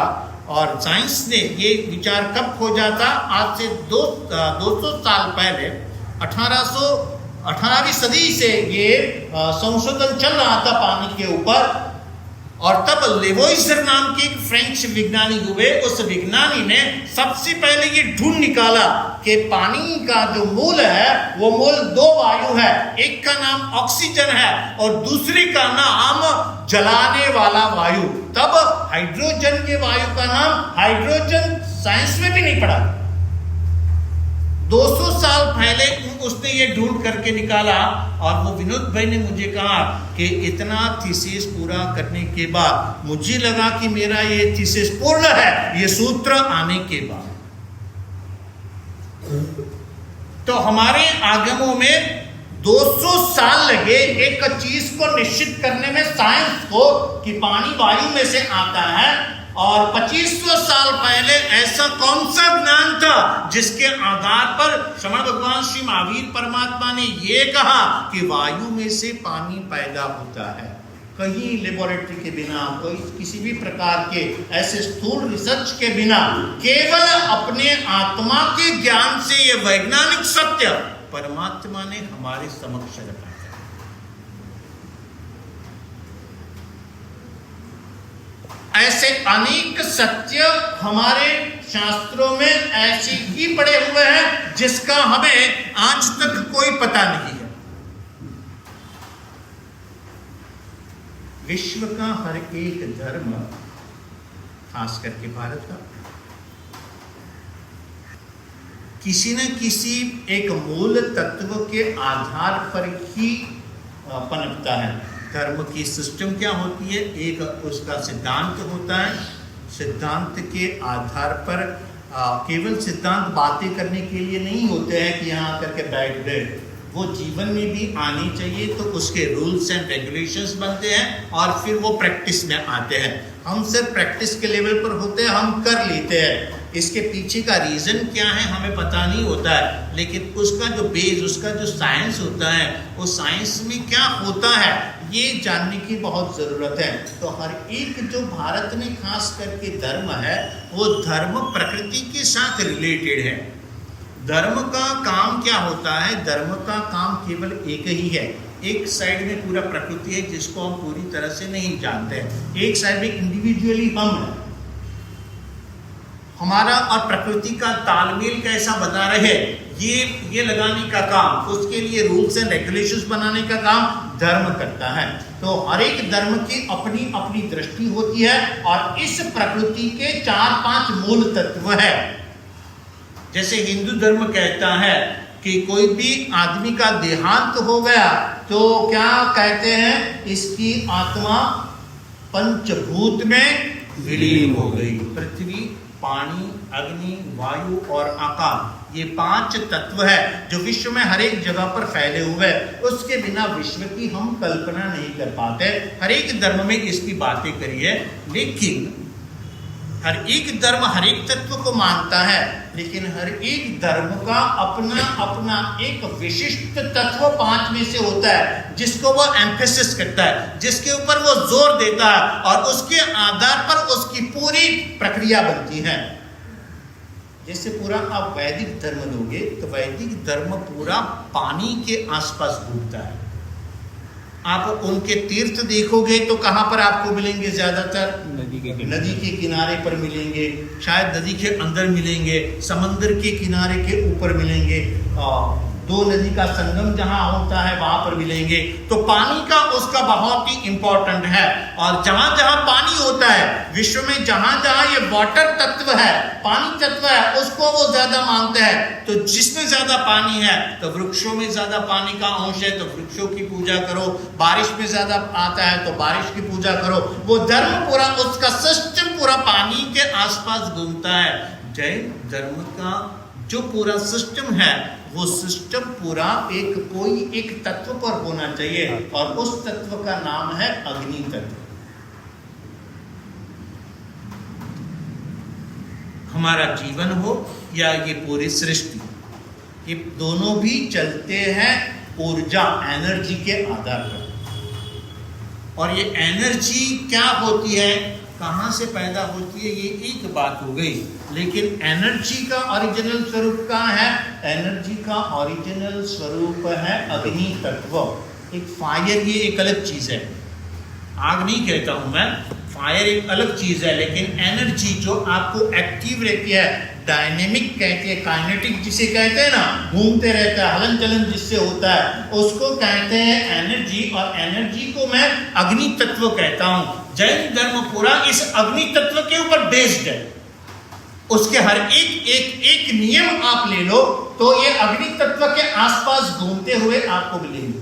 और साइंस ने ये विचार कब खोजा था? आज से 200 साल पहले 18वीं सदी से ये संशोधन चल रहा था पानी के ऊपर। और तब लेवोइजर नाम के एक फ्रेंच विज्ञानी हुए, उस विज्ञानी ने सबसे पहले ये ढूंढ निकाला कि पानी का जो मूल है वो मूल दो वायु है, एक का नाम ऑक्सीजन है और दूसरे का नाम जलाने वाला वायु। तब हाइड्रोजन के वायु का नाम हाइड्रोजन साइंस में भी नहीं पढ़ा। 200 साल पहले उसने ये ढूंढ करके निकाला और वो विनोद भाई ने मुझे कहा कि इतना थीसिस पूरा करने के बाद मुझे लगा कि मेरा ये थीसिस पूर्ण है, ये सूत्र आने के बाद। तो हमारे आगमों में 200 साल लगे एक चीज को निश्चित करने में, साइंस को, कि पानी वायु में से आता है। और 2500 साल पहले ऐसा कौन सा ज्ञान था जिसके आधार पर श्रमण भगवान श्री महावीर परमात्मा ने ये कहा कि वायु में से पानी पैदा होता है? कहीं लेबोरेटरी के बिना, कोई किसी भी प्रकार के ऐसे स्थूल रिसर्च के बिना, केवल अपने आत्मा के ज्ञान से ये वैज्ञानिक सत्य परमात्मा ने हमारे समक्ष रखा। ऐसे अनेक सत्य हमारे शास्त्रों में ऐसे ही पड़े हुए हैं जिसका हमें आज तक कोई पता नहीं है। विश्व का हर एक धर्म, खास करके भारत का, किसी न किसी एक मूल तत्व के आधार पर ही पनपता है। धर्म की सिस्टम क्या होती है? एक उसका सिद्धांत होता है। सिद्धांत के आधार पर केवल सिद्धांत बातें करने के लिए नहीं होते हैं कि यहाँ आकर के बैठ गए, वो जीवन में भी आनी चाहिए। तो उसके रूल्स एंड रेगुलेशंस बनते हैं और फिर वो प्रैक्टिस में आते हैं। हम सिर्फ प्रैक्टिस के लेवल पर होते हैं, हम कर लेते हैं, इसके पीछे का रीजन क्या है हमें पता नहीं होता है। लेकिन उसका जो बेस, उसका जो साइंस होता है, वो साइंस में क्या होता है ये जानने की बहुत ज़रूरत है। तो हर एक जो भारत में खास करके धर्म है, वो धर्म प्रकृति के साथ रिलेटेड है। धर्म का काम क्या होता है? धर्म का काम केवल एक ही है। एक साइड में पूरा प्रकृति है जिसको हम पूरी तरह से नहीं जानते हैं, एक साइड में इंडिविजुअली हम हैं। हमारा और प्रकृति का तालमेल कैसा बना रहे ये लगाने का काम, उसके लिए रूल्स एंड रेगुलेशंस बनाने का काम धर्म करता है। तो हर एक धर्म की अपनी अपनी दृष्टि होती है और इस प्रकृति के 4-5 मूल तत्व है। जैसे हिंदू धर्म कहता है कि कोई भी आदमी का देहांत हो गया तो क्या कहते हैं? इसकी आत्मा पंचभूत में विलीन हो गई। पृथ्वी, पानी, अग्नि, वायु और आकाश, ये 5 तत्व है जो विश्व में हर एक जगह पर फैले हुए हैं। उसके बिना विश्व की हम कल्पना नहीं कर पाते। हर एक धर्म में इसकी बातें करी है। लेकिन हर एक धर्म हर एक तत्व को मानता है, लेकिन हर एक धर्म का अपना अपना एक विशिष्ट तत्व 5 में से होता है जिसको वो एम्फेसिस करता है, जिसके ऊपर वो जोर देता है और उसके आधार पर उसकी पूरी प्रक्रिया बनती है। जैसे पूरा आप वैदिक धर्म लोगे तो वैदिक धर्म पूरा पानी के आसपास घूमता है। आप उनके तीर्थ देखोगे तो कहां पर आपको मिलेंगे? ज्यादातर नदी के किनारे पर मिलेंगे, शायद नदी के अंदर मिलेंगे, समंदर के किनारे के ऊपर मिलेंगे, 2 नदी का संगम जहां होता है वहां पर मिलेंगे। तो पानी का उसका बहुत ही इंपॉर्टेंट है। और जहां जहां पानी होता है विश्व में, जहां जहां ये वाटर तत्व है, पानी तत्व है, उसको वो ज्यादा मानते हैं। तो जिसमें ज्यादा पानी है तो वृक्षों में ज्यादा पानी का अंश है तो वृक्षों की पूजा करो, बारिश में ज्यादा आता है तो बारिश की पूजा करो। वो धर्म पूरा, उसका सिस्टम पूरा पानी के आसपास घूमता है। जैन धर्म का जो पूरा सिस्टम है वो सिस्टम पूरा कोई एक तत्व पर होना चाहिए और उस तत्व का नाम है अग्नि तत्व। हमारा जीवन हो या ये पूरी सृष्टि, ये दोनों भी चलते हैं ऊर्जा, एनर्जी के आधार पर। और ये एनर्जी क्या होती है, कहां से पैदा होती है, ये एक बात हो गई। लेकिन एनर्जी का ओरिजिनल स्वरूप कहाँ है? एनर्जी का ओरिजिनल स्वरूप है अग्नि तत्व। एक फायर, ये एक अलग चीज है, आग नहीं कहता हूं मैं, फायर एक अलग चीज है। लेकिन एनर्जी जो आपको एक्टिव रहती है, डायनेमिक कहते हैं, काइनेटिक जिसे कहते हैं ना, घूमते रहता है, हलन चलन जिससे होता है, उसको कहते हैं एनर्जी। और एनर्जी को मैं अग्नि तत्व कहता हूं। जैन धर्म पूरा इस अग्नि तत्व के ऊपर बेस्ड है। उसके हर एक नियम आप ले लो तो ये अग्नि तत्व के आसपास घूमते हुए आपको मिलेंगे।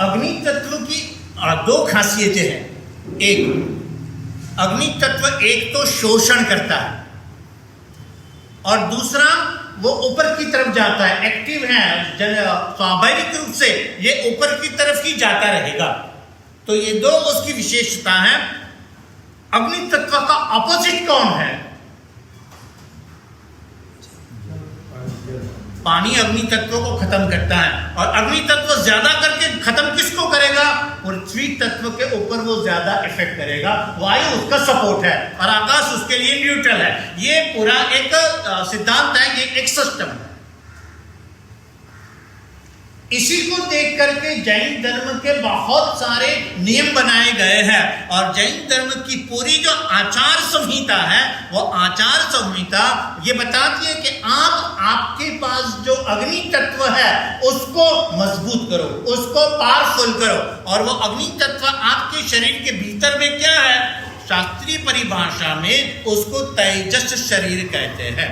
अग्नि तत्व की 2 खासियतें हैं। एक, अग्नि तत्व एक तो शोषण करता है और दूसरा वो ऊपर की तरफ जाता है, एक्टिव है, स्वाभाविक रूप से ये ऊपर की तरफ ही जाता रहेगा। तो ये 2 उसकी विशेषता है। अग्नि तत्व का अपोजिट कौन है? पानी अग्नि तत्व को खत्म करता है और अग्नि तत्व ज्यादा करके खत्म किसको करेगा? पृथ्वी तत्व के ऊपर वो ज्यादा इफेक्ट करेगा। वायु उसका सपोर्ट है और आकाश उसके लिए न्यूट्रल है। ये पूरा एक सिद्धांत है, ये एक सिस्टम है। इसी को देख करके जैन धर्म के बहुत सारे नियम बनाए गए हैं। और जैन धर्म की पूरी जो आचार संहिता है, वो आचार संहिता ये बताती है कि आपके पास जो अग्नि तत्व है उसको मजबूत करो, उसको पावरफुल करो। और वो अग्नि तत्व आपके शरीर के भीतर में क्या है? शास्त्रीय परिभाषा में उसको तेजस शरीर कहते हैं।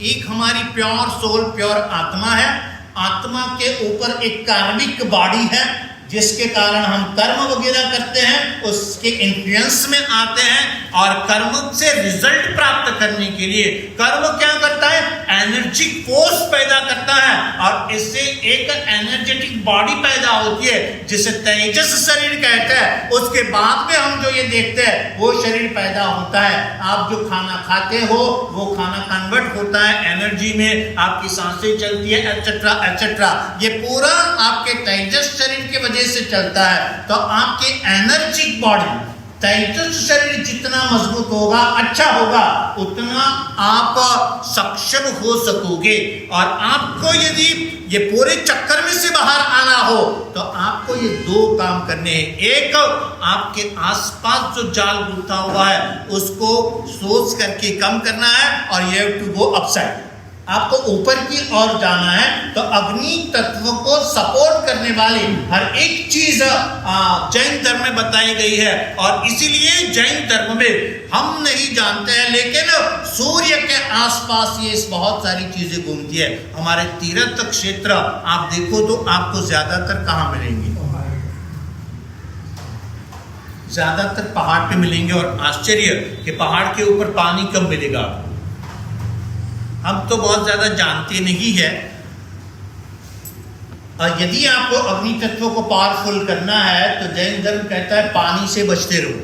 एक हमारी प्योर सोल, प्योर आत्मा है। आत्मा के ऊपर एक कार्मिक बॉडी है जिसके कारण हम कर्म वगैरह करते हैं, उसके इन्फ्लुएंस में आते हैं। और कर्म से रिजल्ट प्राप्त करने के लिए कर्म क्या करता है? एनर्जी फोर्स पैदा करता है और इससे एक एनर्जेटिक बॉडी पैदा होती है जिसे तेजस शरीर कहते हैं। उसके बाद में हम जो ये देखते हैं वो शरीर पैदा होता है। आप जो खाना खाते हो वो खाना कन्वर्ट होता है एनर्जी में, आपकी सांसें चलती है, एटसेट्रा एटसेट्रा। ये पूरा आपके तेजस शरीर की वजह से चलता है। तो आपकी एनर्जिक बॉडी, तेजस शरीर जितना मजबूत होगा, अच्छा होगा, उतना आप सक्षम हो सकोगे। और आपको यदि ये पूरे चक्कर में से बाहर आना हो तो आपको ये 2 काम करने हैं। एक, आपके आसपास जो जाल गुंथा हुआ है उसको सोच करके कम करना है और you have to go upside, आपको ऊपर की ओर जाना है। तो अग्नि तत्व को सपोर्ट करने वाली हर एक चीज जैन धर्म में बताई गई है। और इसीलिए जैन धर्म में हम नहीं जानते हैं लेकिन सूर्य के आसपास ये बहुत सारी चीजें घूमती है। हमारे तीर्थ क्षेत्र आप देखो तो आपको ज्यादातर कहाँ मिलेंगे? ज्यादातर पहाड़ पे मिलेंगे। और आश्चर्य कि पहाड़ के ऊपर पानी कब मिलेगा? हम तो बहुत ज्यादा जानते नहीं है। और यदि आपको अग्नि तत्व को पावरफुल करना है तो जैन धर्म कहता है पानी से बचते रहो।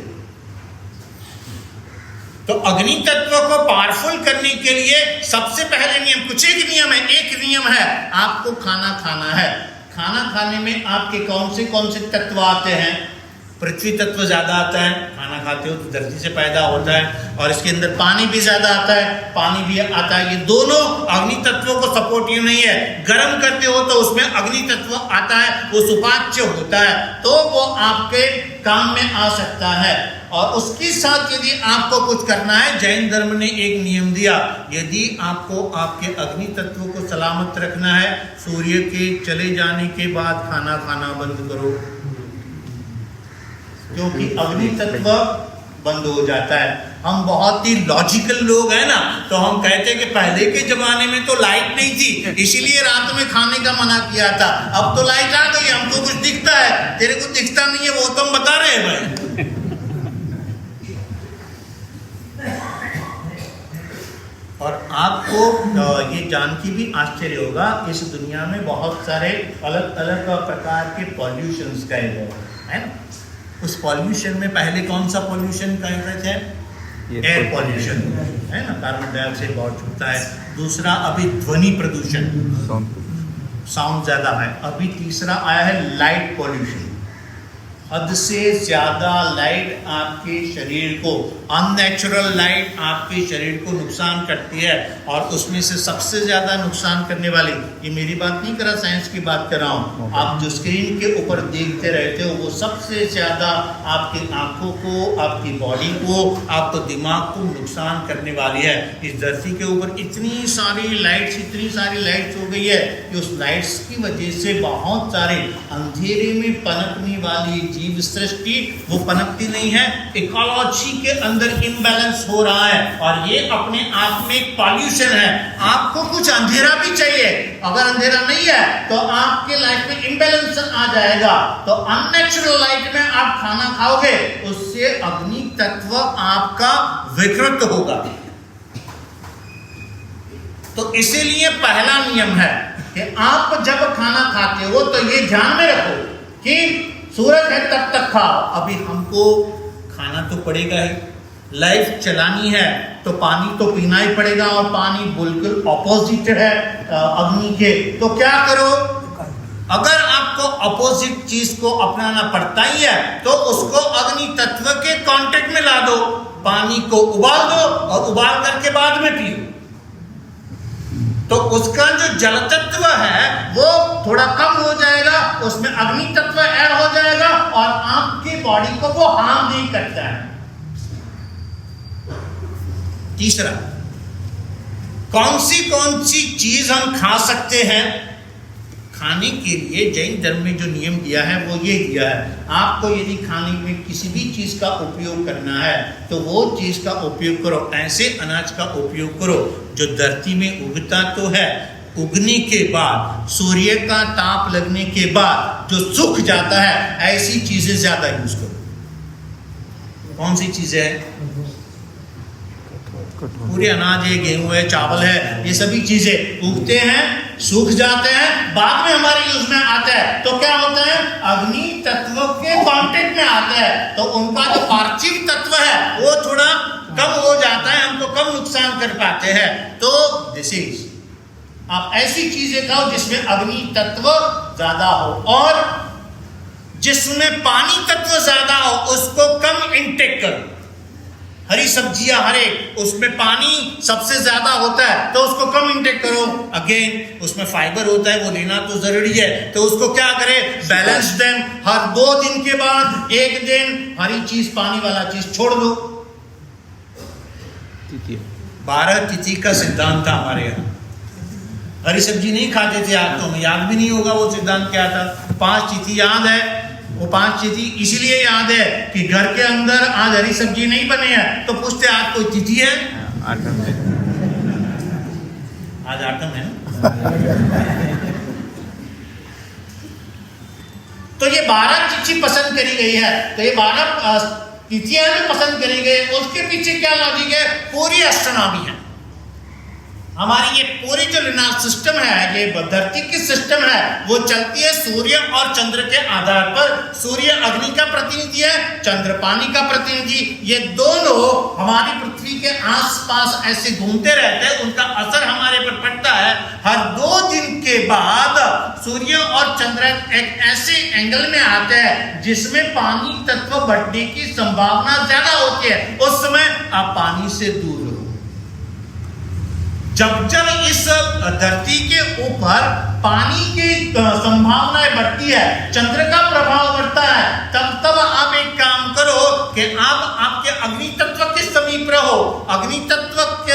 तो अग्नि तत्व को पावरफुल करने के लिए सबसे पहले नियम, कुछ एक नियम है, आपको खाना खाना है। खाना खाने में आपके कौन से तत्व आते हैं? पृथ्वी तत्व ज्यादा आता है, खाना खाते हो तो धरती से पैदा होता है, और इसके अंदर पानी भी ज्यादा आता है, पानी भी आता है। ये दोनों अग्नि तत्वों को सपोर्टिव नहीं है। गर्म करते हो तो उसमें अग्नि तत्व आता है, वो सुपाच्य होता है, तो वो आपके काम में आ सकता है। और उसके साथ यदि आपको कुछ करना है, जैन धर्म ने एक नियम दिया, यदि आपको आपके अग्नि तत्व को सलामत रखना है, सूर्य के चले जाने के बाद खाना खाना बंद करो, क्योंकि अग्नि तत्व बंद हो जाता है। हम बहुत ही लॉजिकल लोग हैं ना, तो हम कहते हैं कि पहले के जमाने में तो लाइट नहीं थी, इसीलिए रात में खाने का मना किया था। अब तो लाइट आ गई, हमको कुछ दिखता है, तेरे को दिखता नहीं है, वो तो हम बता रहे हैं भाई। और आपको ये जान के भी आश्चर्य होगा, इस दुनिया में बहुत सारे अलग अलग प्रकार के पॉल्यूशंस का है ना। उस पॉल्यूशन में पहले कौन सा पॉल्यूशन का है? एयर पॉल्यूशन है ना, कार्बन डाइऑक्साइड बहुत छूटता है। दूसरा अभी ध्वनि प्रदूषण, साउंड ज्यादा है। अभी तीसरा आया है लाइट पॉल्यूशन, हद से ज्यादा लाइट आपके शरीर को, अननेचुरल लाइट आपके शरीर को नुकसान करती है। और उसमें से सबसे ज्यादा नुकसान करने वाली, ये मेरी बात नहीं कर रहा, साइंस की बात कर रहा हूँ, आप जो स्क्रीन के ऊपर देखते रहते हो, वो सबसे ज्यादा आपकी आंखों को, आपकी बॉडी को, आपको दिमाग को नुकसान करने वाली है। इस धरती के ऊपर इतनी सारी लाइट्स हो गई है कि उस लाइट्स की वजह से बहुत सारे अंधेरे में पनपने वाली जीव सृष्टि वो पनपती नहीं है, इकोलॉजी के अंदर इम्बैलेंस हो रहा है, और ये अपने आप में एक पॉल्यूशन है। आपको कुछ अंधेरा भी चाहिए, अगर अंधेरा नहीं है तो आपके लाइफ में इम्बैलेंस आ जाएगा। तो अननेचुरल लाइट में आप खाना खाओगे, उससे अग्नि तत्व आपका विकृत होगा। तो इसीलिए पहला नियम है कि आप जब खाना खाते हो तो ये ध्यान में रखो कि सूरज है तब तक खाओ। अभी हमको खाना तो पड़ेगा ही, लाइफ चलानी है तो पानी तो पीना ही पड़ेगा, और पानी बिल्कुल ऑपोजिट है अग्नि के। तो क्या करो, अगर आपको अपोजिट चीज को अपनाना पड़ता ही है तो उसको अग्नि तत्व के कांटेक्ट में ला दो, पानी को उबाल दो और उबाल करके बाद में पियो। तो उसका जो जल तत्व है वो थोड़ा कम हो जाएगा, उसमें अग्नि तत्व ऐड हो जाएगा, और आपकी बॉडी को वो हार्म नहीं करता है। तीसरा, कौन सी चीज हम खा सकते हैं? खाने के लिए जैन धर्म में जो नियम दिया है वो ये दिया है, आपको यदि खाने में किसी भी चीज का उपयोग करना है तो वो चीज का उपयोग करो, ऐसे अनाज का उपयोग करो जो धरती में उगता तो है, उगने के बाद, सूर्य का ताप लगने के बाद जो सूख जाता है, ऐसी चीजें ज्यादा यूज करो। कौन सी चीजें हैं? पूरे अनाज है, गेहूं है, चावल है, ये सभी चीजें उगते हैं, सूख जाते हैं, बाद में हमारे यूज में आते हैं, तो क्या होता है, अग्नि तत्व के कांटेक्ट में आते हैं, तो उनका जो पार्थिव तत्व है वो थोड़ा कम हो जाता है, हमको कम नुकसान कर पाते हैं। तो दिस इज, आप ऐसी चीजें खाओ जिसमें अग्नि तत्व ज्यादा हो, और जिसमें पानी तत्व ज्यादा हो उसको कम इंटेक करो। हरी सब्जियां, हरे, उसमें पानी सबसे ज्यादा होता है तो उसको कम इंटेक करो। अगेन उसमें फाइबर होता है, वो लेना तो जरूरी है, तो उसको क्या करें, बैलेंस दें। हर 2 दिन के बाद 1 दिन हरी चीज, पानी वाला चीज छोड़ दो। 12 तिथि का सिद्धांत था हमारे यहाँ, हरी सब्जी नहीं खाते थे, आप तो हमें याद भी नहीं होगा वो सिद्धांत क्या था। 5 तिथि याद है, वो 5 तिथि इसीलिए याद है कि घर के अंदर आज हरी सब्जी नहीं बने हैं तो पूछते आज कोई तिथि है? आठम है, आज आठम है ना। तो ये 12 तिथि पसंद करी गई है, तो ये 12 तिथियां जो पसंद करी गई, उसके पीछे क्या लॉजिक है? पूरी एस्ट्रोनॉमी है। हमारी ये पूरी जो लिनार सिस्टम है, ये धरती की सिस्टम है, वो चलती है सूर्य और चंद्र के आधार पर। सूर्य अग्नि का प्रतिनिधि है, चंद्र पानी का प्रतिनिधि। ये दोनों हमारी पृथ्वी के आसपास ऐसे घूमते रहते हैं, उनका असर हमारे पर पड़ता है। हर 2 दिन के बाद सूर्य और चंद्र एक ऐसे एंगल में आते हैं जिसमें पानी तत्व बढ़ने की संभावना ज्यादा होती है। उस समय आप पानी से दूर हो। जब जब इस धरती के ऊपर पानी की संभावनाएं बढ़ती है, चंद्र का प्रभाव बढ़ता है, तब तब आप एक काम करो कि आप आपके अग्नि तत्व के समीप रहो, अग्नि तत्व के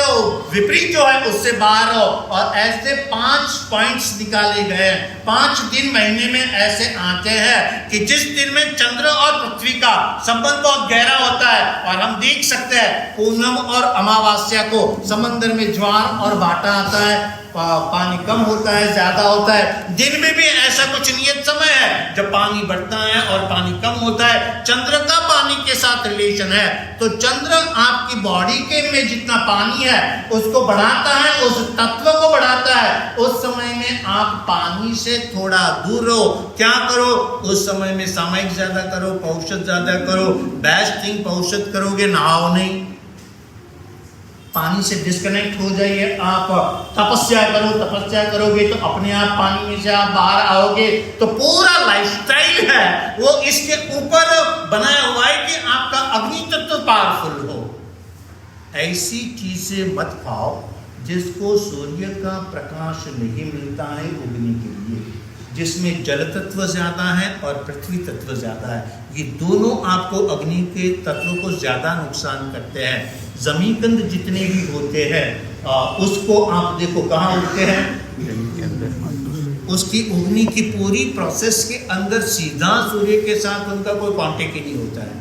विपरीत जो है उससे बाहर रहो। और ऐसे 5 पॉइंट्स निकाले गए हैं। 5 दिन महीने में ऐसे आते हैं कि जिस दिन में चंद्र और पृथ्वी का संबंध बहुत गहरा होता है। और हम देख सकते हैं पूनम और अमावस्या को समंदर में ज्वार और भाटा आता है, पानी कम होता है, ज्यादा होता है। दिन में भी ऐसा कुछ नियत समय है जब पानी बढ़ता है और पानी कम होता है। चंद्र का पानी के साथ रिलेशन है, तो चंद्र आपकी बॉडी के में जितना पानी है उसको बढ़ाता है, उस तत्व को बढ़ाता है। उस समय में आप पानी से थोड़ा दूर रहो। क्या करो उस समय में? सामयिक ज्यादा करो, औषध ज्यादा करो। बेस्ट थिंग औषध करोगे, नहाओ नहीं, पानी से डिस्कनेक्ट हो जाइए। आप तपस्या करो, तपस्या करोगे तो अपने आप पानी में से आप बाहर आओगे। तो पूरा लाइफस्टाइल है वो इसके ऊपर बनाया हुआ है कि आपका अग्नि तत्व पावरफुल हो। ऐसी चीजें मत खाओ जिसको सूर्य का प्रकाश नहीं मिलता है उगने के लिए, जिसमें जल तत्व ज्यादा है और पृथ्वी तत्व ज्यादा है। ये दोनों आपको अग्नि के तत्व को ज्यादा नुकसान करते हैं। जमीकंद जितने भी होते हैं उसको आप देखो कहाँ उगते हैं, उसकी उगने की पूरी प्रोसेस के अंदर सीधा सूर्य के साथ उनका कोई कांटेक्ट ही नहीं होता है।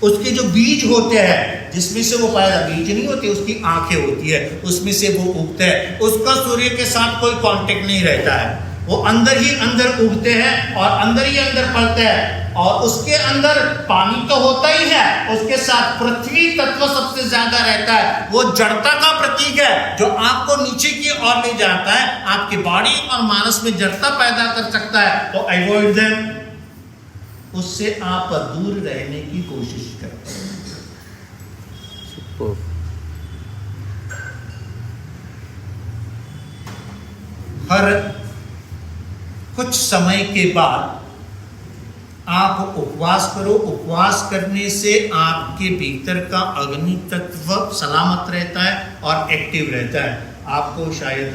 उसके जो बीज होते हैं जिसमें से वो पैदा, बीज नहीं होते, उसकी आंखें होती है, उसमें से वो उगते हैं, उसका सूर्य के साथ कोई कांटेक्ट नहीं रहता है। वो अंदर ही अंदर उगते हैं और अंदर ही अंदर फलते हैं। और उसके अंदर पानी तो होता ही है, उसके साथ पृथ्वी तत्व सबसे ज्यादा रहता है। वो जड़ता का प्रतीक है जो आपको नीचे की ओर ले जाता है, आपकी बॉडी और मानस में जड़ता पैदा कर सकता है। तो अवॉइड देम, उससे आप दूर रहने की कोशिश करते हैं। हर कुछ समय के बाद आप उपवास करो। उपवास करने से आपके भीतर का अग्नि तत्व सलामत रहता है और एक्टिव रहता है। आपको शायद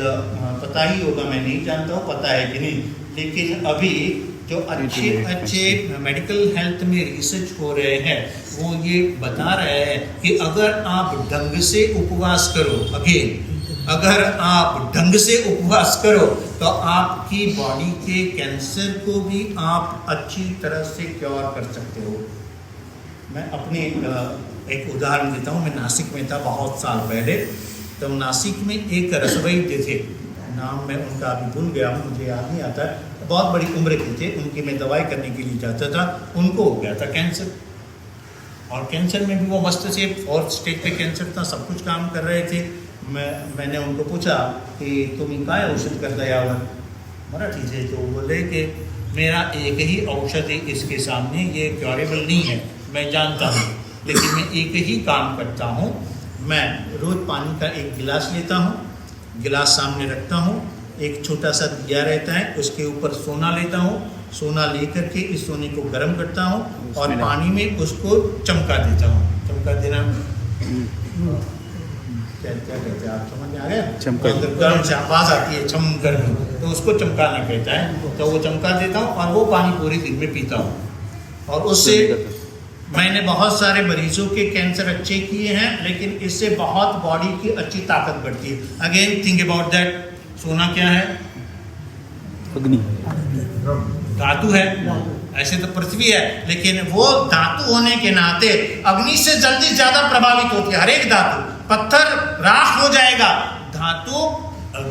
पता ही होगा, मैं नहीं जानता हूँ पता है कि नहीं, लेकिन अभी जो अच्छे मेडिकल हेल्थ में रिसर्च हो रहे हैं वो ये बता रहे हैं कि अगर आप ढंग से उपवास करो, अगर आप ढंग से उपवास करो तो आपकी बॉडी के कैंसर को भी आप अच्छी तरह से क्योर कर सकते हो। मैं अपने एक उदाहरण देता हूँ। मैं नासिक में था बहुत साल पहले। तो नासिक में एक रसवैद्य थे, नाम मैं उनका अभी भूल गया हूँ, मुझे याद नहीं आता। बहुत बड़ी उम्र के थे, उनकी मैं दवाई करने के लिए जाता था। उनको हो गया था कैंसर, और कैंसर में भी वो मस्त से 4th स्टेज पे कैंसर था, सब कुछ काम कर रहे थे। मैंने उनको पूछा कि तुम्ही काय औषध करता यावर, मराठी से। तो बोले कि मेरा एक ही औषध है इसके सामने, ये क्योरेबल नहीं है, मैं जानता हूँ, लेकिन मैं एक ही काम करता हूँ। मैं रोज़ पानी का एक गिलास लेता हूँ, गिलास सामने रखता हूँ, एक छोटा सा दिया रहता है, उसके ऊपर सोना लेता हूँ, सोना लेकर के इस सोने को गर्म करता हूँ और पानी में उसको चमका देता हूँ। चमका देना क्या कहते हैं, आप समझ में आ गया? गर्म से आवाज आती है, छम गर्म, तो उसको चमकाना कहता है। तो वो चमका देता हूँ और वो पानी पूरे दिन में पीता हूँ। और उससे मैंने बहुत सारे मरीजों के कैंसर अच्छे किए हैं, लेकिन इससे बहुत बॉडी की अच्छी ताकत बढ़ती है। Again think about that. सोना क्या है? अग्नि, धातु है। ऐसे तो पृथ्वी है, लेकिन वो धातु होने के नाते अग्नि से जल्दी ज्यादा प्रभावित होती है। हर एक धातु, पत्थर राख हो जाएगा, धातु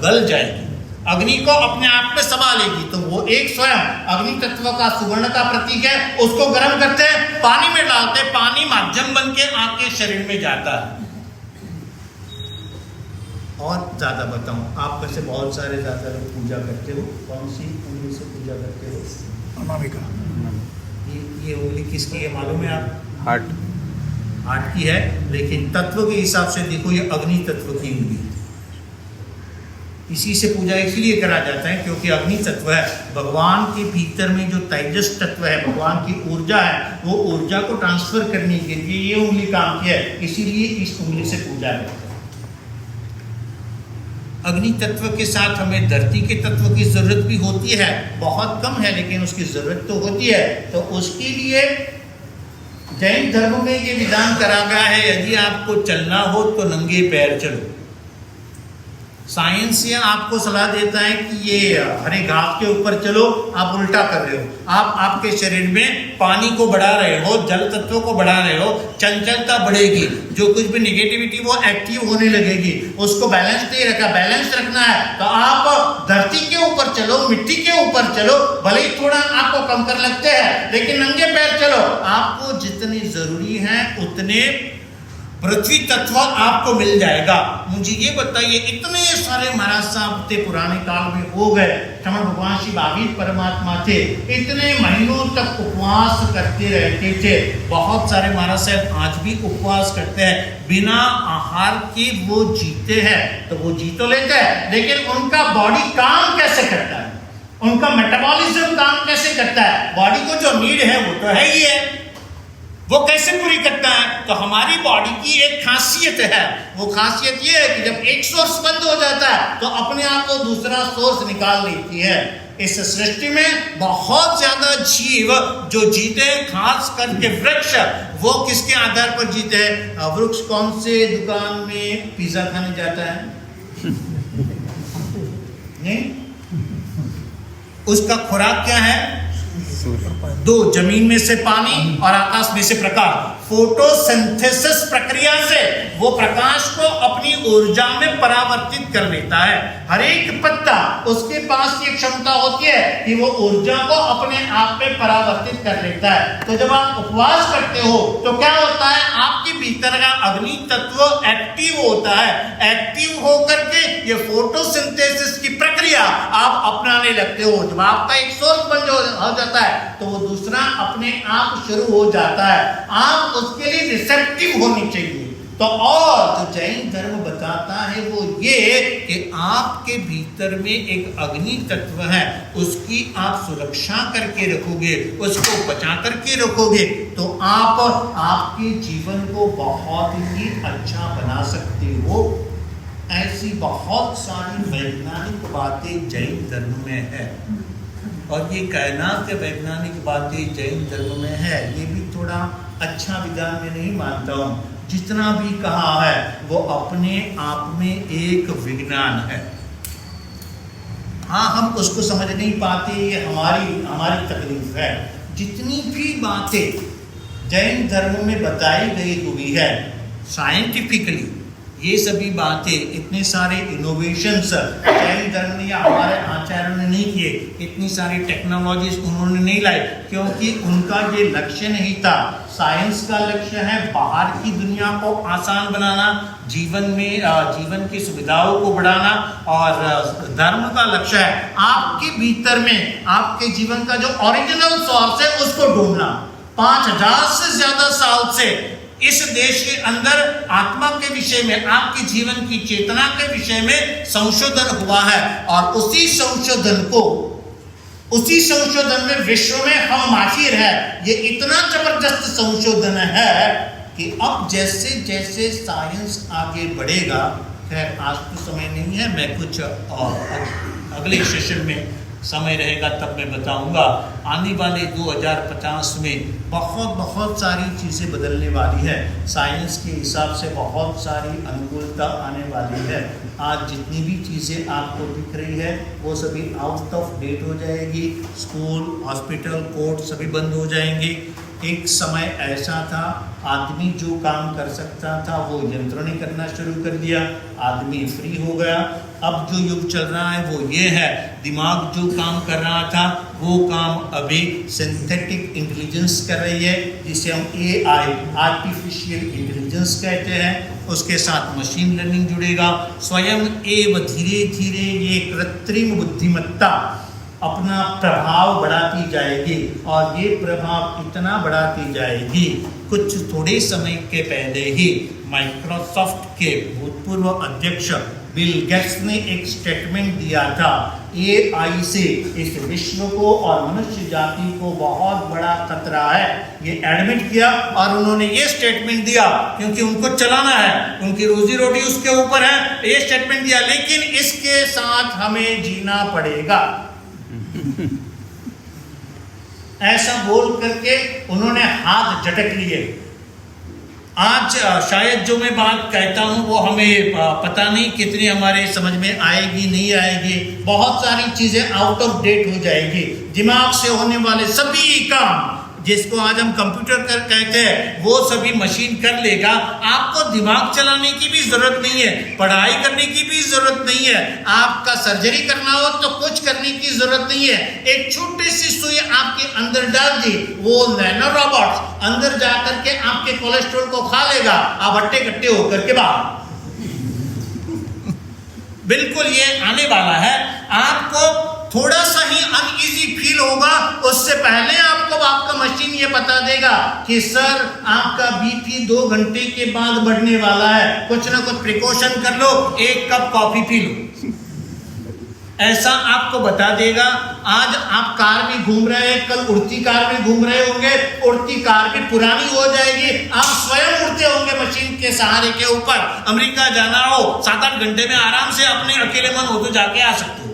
गल जाएगी, अग्नि को अपने आप में समा लेगी। तो वो एक स्वयं अग्नि तत्व का सुवर्ण का प्रतीक है। उसको गर्म करते हैं, पानी में डालते हैं, पानी माध्यम बन के आपके शरीर में जाता है। और ज़्यादा बताऊं, आप में से बहुत सारे ज़्यादा लोग पूजा करते हो, कौन सी उंगली से पूजा करते हो? अनामिका। ये उंगली किसकी है मालूम है आप? हार्ट। हार्ट की है, लेकिन तत्व के हिसाब से देखो ये अग्नि तत्व की उंगली है। इसी से पूजा इसलिए करा जाता है क्योंकि अग्नि तत्व है, भगवान के भीतर में जो तेजस तत्व है, भगवान की ऊर्जा है, वो ऊर्जा को ट्रांसफर करने के लिए ये उंगली काम की है, इसीलिए इस उंगली से पूजा करते हैं। अग्नि तत्व के साथ हमें धरती के तत्व की जरूरत भी होती है, बहुत कम है लेकिन उसकी जरूरत तो होती है। तो उसके लिए जैन धर्म में ये विधान करा गया है, यदि आपको चलना हो तो नंगे पैर चलो। साइंस ये आपको सलाह देता है कि ये हरे घास के ऊपर चलो, आप उल्टा कर रहे हो, आप आपके शरीर में पानी को बढ़ा रहे हो, जल तत्व को बढ़ा रहे हो, चंचलता बढ़ेगी, जो कुछ भी निगेटिविटी वो एक्टिव होने लगेगी, उसको बैलेंस नहीं रखा। बैलेंस रखना है तो आप धरती के ऊपर चलो, मिट्टी के ऊपर चलो, भले ही थोड़ा आपको कंकर लगते हैं लेकिन नंगे पैर चलो। आपको जितनी जरूरी है उतने पृथ्वी तत्व आपको मिल जाएगा। मुझे ये बताइए, इतने सारे महाराज साहब थे पुराने काल में हो गए, श्रमण भगवान शिव आविर परमात्मा थे, इतने महीनों तक उपवास करते रहते थे। बहुत सारे महाराज साहब आज भी उपवास करते हैं, बिना आहार के वो जीते हैं। तो वो जी तो लेते हैं लेकिन उनका बॉडी काम कैसे करता है, उनका मेटाबॉलिज्म काम कैसे करता है, बॉडी को जो नीड है वो तो है ही है, वो कैसे पूरी करता है? तो हमारी बॉडी की एक खासियत है, वो खासियत ये है कि जब एक सोर्स बंद हो जाता है तो अपने आप को दूसरा सोर्स निकाल लेती है। इस सृष्टि में बहुत ज्यादा जीव जो जीते हैं, खास करके वृक्ष, वो किसके आधार पर जीते हैं? वृक्ष कौन से दुकान में पिज्जा खाने जाता है? नहीं, उसका खुराक क्या है? दो, जमीन में से पानी और आकाश में से प्रकाश। फोटोसिंथेसिस प्रक्रिया से वो प्रकाश को अपनी ऊर्जा में परावर्तित कर लेता है। हर एक पत्ता, उसके पास ये क्षमता होती है कि वो ऊर्जा को अपने आप में परावर्तित कर लेता है। तो जब आप उपवास करते हो तो क्या होता है? आपके भीतर का अग्नि तत्व एक्टिव होता है, एक्टिव होकर के ये फोटोसिंथेसिस की प्रक्रिया आप अपनाने लगते हो। जब आपका एक सोर्स बंद हो जाता है तो वो दूसरा अपने आप शुरू हो जाता है। आप उसके लिए रिसेप्टिव होनी चाहिए। तो और जो जैन धर्म बताता है वो ये कि आपके भीतर में एक अग्नि तत्व है, उसकी आप सुरक्षा करके रखोगे, उसको बचा करके रखोगे तो आप आपके जीवन को बहुत ही अच्छा बना सकते हो। ऐसी बहुत सारी वैज्ञानिक बातें जैन धर्म में है और ये कायनात के वैज्ञानिक बातें जैन धर्म में है। ये भी थोड़ा अच्छा विधान में नहीं मानता हूँ। जितना भी कहा है वो अपने आप में एक विज्ञान है। हाँ, हम उसको समझ नहीं पाते, ये हमारी तकलीफ है। जितनी भी बातें जैन धर्म में बताई गई हुई है साइंटिफिकली, ये सभी बातें, इतने सारे इनोवेशंस जैन धर्म ने या हमारे आचार्यों ने नहीं किए, इतनी सारी टेक्नोलॉजीज उन्होंने नहीं लाई क्योंकि उनका ये लक्ष्य नहीं था। साइंस का लक्ष्य है बाहर की दुनिया को आसान बनाना, जीवन की सुविधाओं को बढ़ाना, और धर्म का लक्ष्य है आपके भीतर में आपके जीवन का जो ओरिजिनल सोर्स है उसको ढूंढना। 5000 से ज्यादा साल से इस देश के अंदर आत्मा के विषय में, आपके जीवन की चेतना के विषय में संशोधन हुआ है और उसी संशोधन में विश्व में हम माहिर है। ये इतना जबरदस्त संशोधन है कि अब जैसे जैसे साइंस आगे बढ़ेगा, खैर आज तो समय नहीं है, मैं कुछ और अगले सेशन में समय रहेगा तब मैं बताऊंगा। आने वाले 2050 में बहुत सारी चीज़ें बदलने वाली है। साइंस के हिसाब से बहुत सारी अनुकूलता आने वाली है। आज जितनी भी चीज़ें आपको दिख रही है वो सभी आउट ऑफ डेट हो जाएगी। स्कूल, हॉस्पिटल, कोर्ट सभी बंद हो जाएंगे। एक समय ऐसा था आदमी जो काम कर सकता था वो यंत्रों ने करना शुरू कर दिया, आदमी फ्री हो गया। अब जो युग चल रहा है वो ये है, दिमाग जो काम कर रहा था वो काम अभी सिंथेटिक इंटेलिजेंस कर रही है, जिसे हम AI आर्टिफिशियल इंटेलिजेंस कहते हैं। उसके साथ मशीन लर्निंग जुड़ेगा, स्वयं एव धीरे धीरे ये कृत्रिम बुद्धिमत्ता अपना प्रभाव बढ़ाती जाएगी और ये प्रभाव इतना बढ़ाती जाएगी, कुछ थोड़े समय के पहले ही माइक्रोसॉफ्ट के भूतपूर्व अध्यक्ष बिल गेट्स ने एक स्टेटमेंट दिया था, एआई से इस विश्व को और मनुष्य जाति को बहुत बड़ा खतरा है, ये एडमिट किया और उन्होंने ये स्टेटमेंट दिया क्योंकि उनको चलाना है, उनकी रोजी रोटी उसके ऊपर है, ये स्टेटमेंट दिया, लेकिन इसके साथ हमें जीना पड़ेगा। ऐसा बोल करके उन्होंने हाथ झटक लिए। आज शायद जो मैं बात कहता हूं वो हमें पता नहीं कितनी हमारे समझ में आएगी नहीं आएगी, बहुत सारी चीजें आउट ऑफ डेट हो जाएगी। दिमाग से होने वाले सभी काम जिसको आज हम कंप्यूटर कर कहते हैं वो सभी मशीन कर लेगा। आपको दिमाग चलाने की भी जरूरत नहीं है, पढ़ाई करने की भी जरूरत नहीं है, आपका सर्जरी करना हो तो कुछ करने की जरूरत नहीं है। एक छोटी सी सुई आपके अंदर डाल दी, वो नैनो रोबोट अंदर जाकर के आपके कोलेस्ट्रॉल को खा लेगा, आप हट्टे कट्टे होकर के बाहर। बिल्कुल ये आने वाला है। आपको थोड़ा सा ही अनईजी फील होगा, उससे पहले आपको आपका मशीन ये बता देगा कि सर आपका बीपी 2 घंटे के बाद बढ़ने वाला है, कुछ ना कुछ प्रिकॉशन कर लो, 1 कप कॉफी पी लो, ऐसा आपको बता देगा। आज आप कार में घूम रहे हैं, कल उड़ती कार में घूम रहे होंगे, उड़ती कार भी पुरानी हो जाएगी, आप स्वयं उड़ते होंगे मशीन के सहारे के ऊपर। अमेरिका जाना हो 7-8 घंटे में आराम से अपने अकेले मन हो तो जाके आ सकते हो।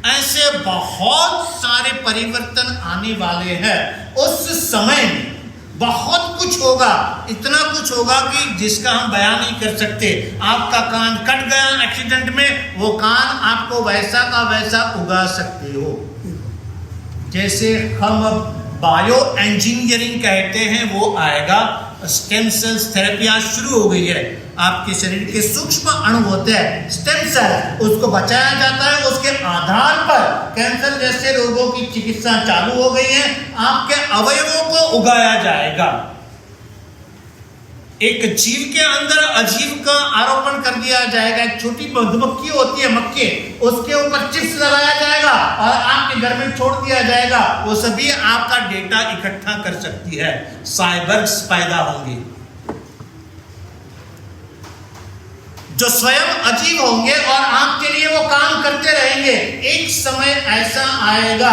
ऐसे बहुत सारे परिवर्तन आने वाले हैं। उस समय बहुत कुछ होगा, इतना कुछ होगा कि जिसका हम बयान नहीं कर सकते। आपका कान कट गया एक्सीडेंट में, वो कान आपको वैसा का वैसा उगा सकते हो। जैसे हम बायो इंजीनियरिंग कहते हैं वो आएगा। स्टेम सेल्स थेरेपी आज शुरू हो गई है। आपके शरीर के सूक्ष्म अणु होते हैं स्टेम सेल, उसको बचाया जाता है, उसके आधार पर कैंसर जैसे रोगों की चिकित्सा चालू हो गई है। आपके अवयवों को उगाया जाएगा। एक जीव के अंदर अजीव का आरोपण कर दिया जाएगा। एक छोटी मधुमक्खी होती है, मक्खी, उसके ऊपर चिप्स लगाया जाएगा और आपके घर में छोड़ दिया जाएगा। वो सभी आपका डेटा इकट्ठा कर सकती है। साइबर्स पैदा होंगे जो स्वयं अजीब होंगे और आपके लिए वो काम करते रहेंगे। एक समय ऐसा आएगा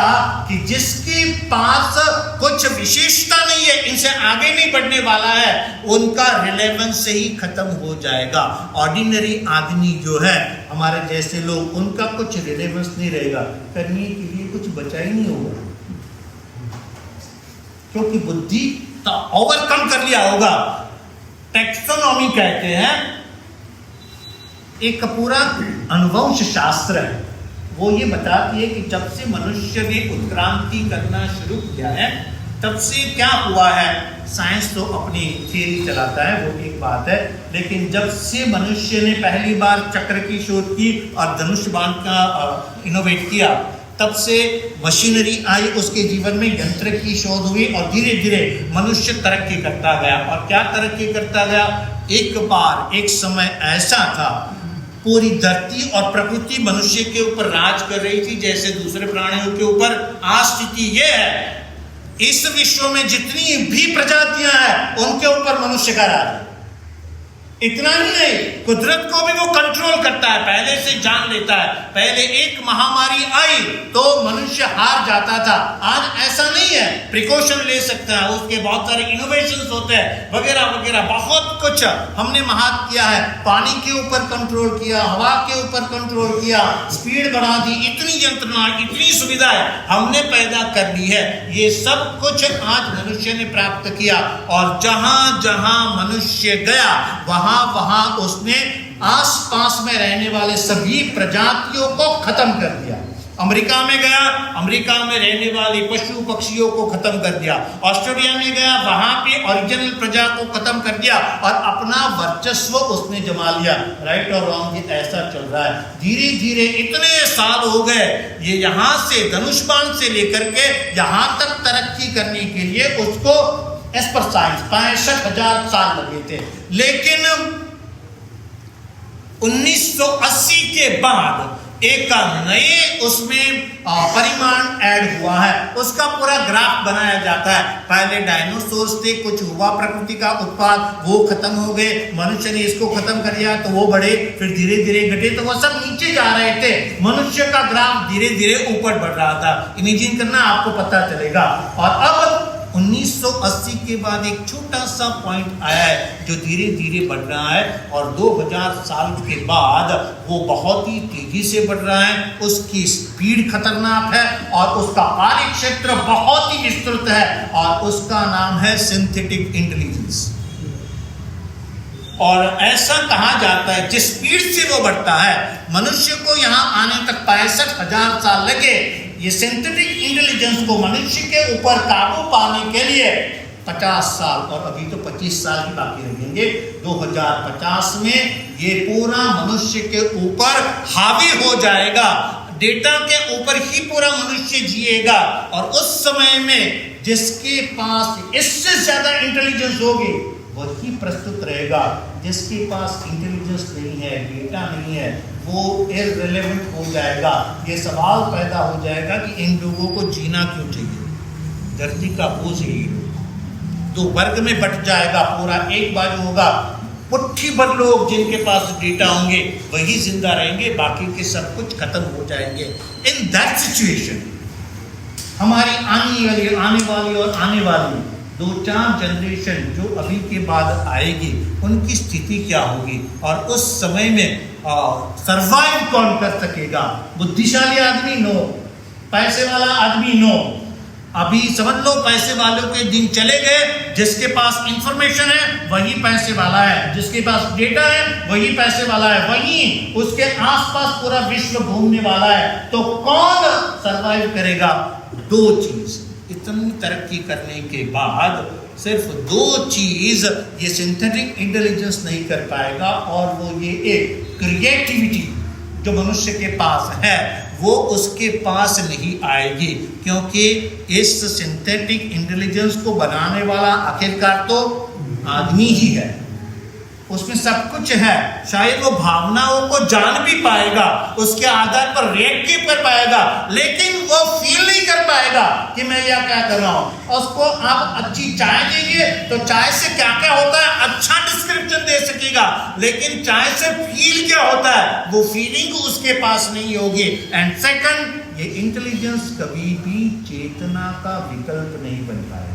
कि जिसके पास कुछ विशेषता नहीं है, इनसे आगे नहीं बढ़ने वाला है, उनका रिलेवेंस से ही खत्म हो जाएगा। ऑर्डिनरी आदमी जो है, हमारे जैसे लोग, उनका कुछ रिलेवेंस नहीं रहेगा, करने के लिए कुछ बचा ही नहीं होगा, क्योंकि बुद्धि तो ओवरकम कर लिया होगा। टैक्सोनॉमी कहते हैं, एक पूरा अनुवंश शास्त्र है, वो ये बताती है कि जब से मनुष्य ने उत्क्रांति करना शुरू किया है तब से क्या हुआ है। साइंस तो अपनी थियरी चलाता है, वो एक बात है, लेकिन जब से मनुष्य ने पहली बार चक्र की शोध की और धनुष बाण का इनोवेट किया, तब से मशीनरी आई, उसके जीवन में यंत्र की शोध हुई और धीरे धीरे मनुष्य तरक्की करता गया। और क्या तरक्की करता गया, एक बार एक समय ऐसा था पूरी धरती और प्रकृति मनुष्य के ऊपर राज कर रही थी जैसे दूसरे प्राणियों के ऊपर। आज स्थिति यह है, इस विश्व में जितनी भी प्रजातियां हैं उनके ऊपर मनुष्य का राज है। इतना ही नहीं, कुदरत को भी वो कंट्रोल करता है, पहले से जान लेता है। पहले एक महामारी आई तो मनुष्य हार जाता था, आज ऐसा नहीं है, प्रिकॉशन ले सकता है, उसके बहुत सारे इनोवेशंस होते हैं वगैरह वगैरह। बहुत कुछ हमने महात किया है, पानी के ऊपर कंट्रोल किया, हवा के ऊपर कंट्रोल किया, स्पीड बढ़ा दी, इतनी यंत्रणा, इतनी सुविधाएं हमने पैदा कर ली है। ये सब कुछ आज मनुष्य ने प्राप्त किया और जहां जहां मनुष्य गया वहां उसने आसपास में रहने वाले सभी प्रजातियों को खत्म कर दिया। अमेरिका में गया, अमेरिका में रहने वाले पशु पक्षियों को खत्म कर दिया। ऑस्ट्रेलिया में गया, वहां पे ओरिजिनल प्रजा को खत्म कर दिया और अपना वर्चस्व उसने जमा लिया। राइट और रॉन्ग, ये ऐसा चल रहा है। धीरे धीरे इतने साल हो गए, ये यहां से धनुष बाण से लेकर के यहां तक तरक्की करने के लिए उसको एज पर साइंस 65,000 साल लगे थे। लेकिन 1980 के बाद एक नए उसमें परिमाण ऐड हुआ है, उसका पूरा ग्राफ बनाया जाता है। पहले डायनासोर्स थे, कुछ हुआ प्रकृति का उत्पाद, वो खत्म हो गए, मनुष्य ने इसको खत्म कर दिया तो वो बढ़े, फिर धीरे धीरे घटे, तो वो सब नीचे जा रहे थे। मनुष्य का ग्राफ धीरे धीरे ऊपर बढ़ रहा था। इमेजिन करना, आपको पता चलेगा। और अब 1980 के बाद एक छोटा सा पॉइंट आया है जो धीरे धीरे बढ़ रहा है, और 2000 साल के बाद वो बहुत ही तेजी से बढ़ रहा है। उसकी स्पीड खतरनाक है और उसका कार्य क्षेत्र बहुत ही विस्तृत है, और उसका नाम है सिंथेटिक इंटेलिजेंस। और ऐसा कहा जाता है जिस स्पीड से वो बढ़ता है, मनुष्य को यहाँ आने तक 65,000 साल लगे। ये सिंथेटिक इंटेलिजेंस को मनुष्य के ऊपर काबू पाने के लिए 50 साल, और अभी तो 25 साल ही बाकी रहेंगे। 2050 में ये पूरा मनुष्य के ऊपर हावी हो जाएगा, डेटा के ऊपर ही पूरा मनुष्य जिएगा। और उस समय में जिसके पास इससे ज्यादा इंटेलिजेंस होगी वही प्रस्तुत रहेगा। जिसके पास इंटेलिजेंस नहीं है, डेटा नहीं है, वो इररिलेवेंट हो जाएगा। ये सवाल पैदा हो जाएगा कि इन लोगों को जीना क्यों चाहिए। धरती का बोझ है, दो वर्ग में बट जाएगा पूरा। एक बाजू होगा मुट्ठी भर लोग जिनके पास डेटा होंगे वही जिंदा रहेंगे, बाकी के सब कुछ खत्म हो जाएंगे। इन दैट सिचुएशन हमारी आने वाली 2-4 जनरेशन जो अभी के बाद आएगी, उनकी स्थिति क्या होगी, और उस समय में सरवाइव कौन कर सकेगा। बुद्धिशाली आदमी नो, पैसे वाला आदमी नो। अभी समझ लो पैसे वालों के दिन चले गए। जिसके पास इंफॉर्मेशन है वही पैसे वाला है, जिसके पास डेटा है वही पैसे वाला है, वही उसके आसपास पूरा विश्व घूमने वाला है। तो कौन सरवाइव करेगा? 2 चीज, इतनी तरक्की करने के बाद सिर्फ 2 चीज ये सिंथेटिक इंटेलिजेंस नहीं कर पाएगा, और वो ये एक क्रिएटिविटी जो मनुष्य के पास है वो उसके पास नहीं आएगी, क्योंकि इस सिंथेटिक इंटेलिजेंस को बनाने वाला आखिरकार तो आदमी ही है। उसमें सब कुछ है। शायद वो भावनाओं को जान भी पाएगा, उसके आधार पर रिएक्ट भी कर पाएगा, लेकिन वो फील नहीं कर पाएगा कि मैं यह क्या कर रहा हूं। उसको आप अच्छी चाय देंगे तो चाय से क्या क्या होता है अच्छा डिस्क्रिप्शन दे सकेगा, लेकिन चाय से फील क्या होता है वो फीलिंग उसके पास नहीं होगी। एंड सेकंड, ये इंटेलिजेंस कभी भी चेतना का विकल्प नहीं बन पाएगा,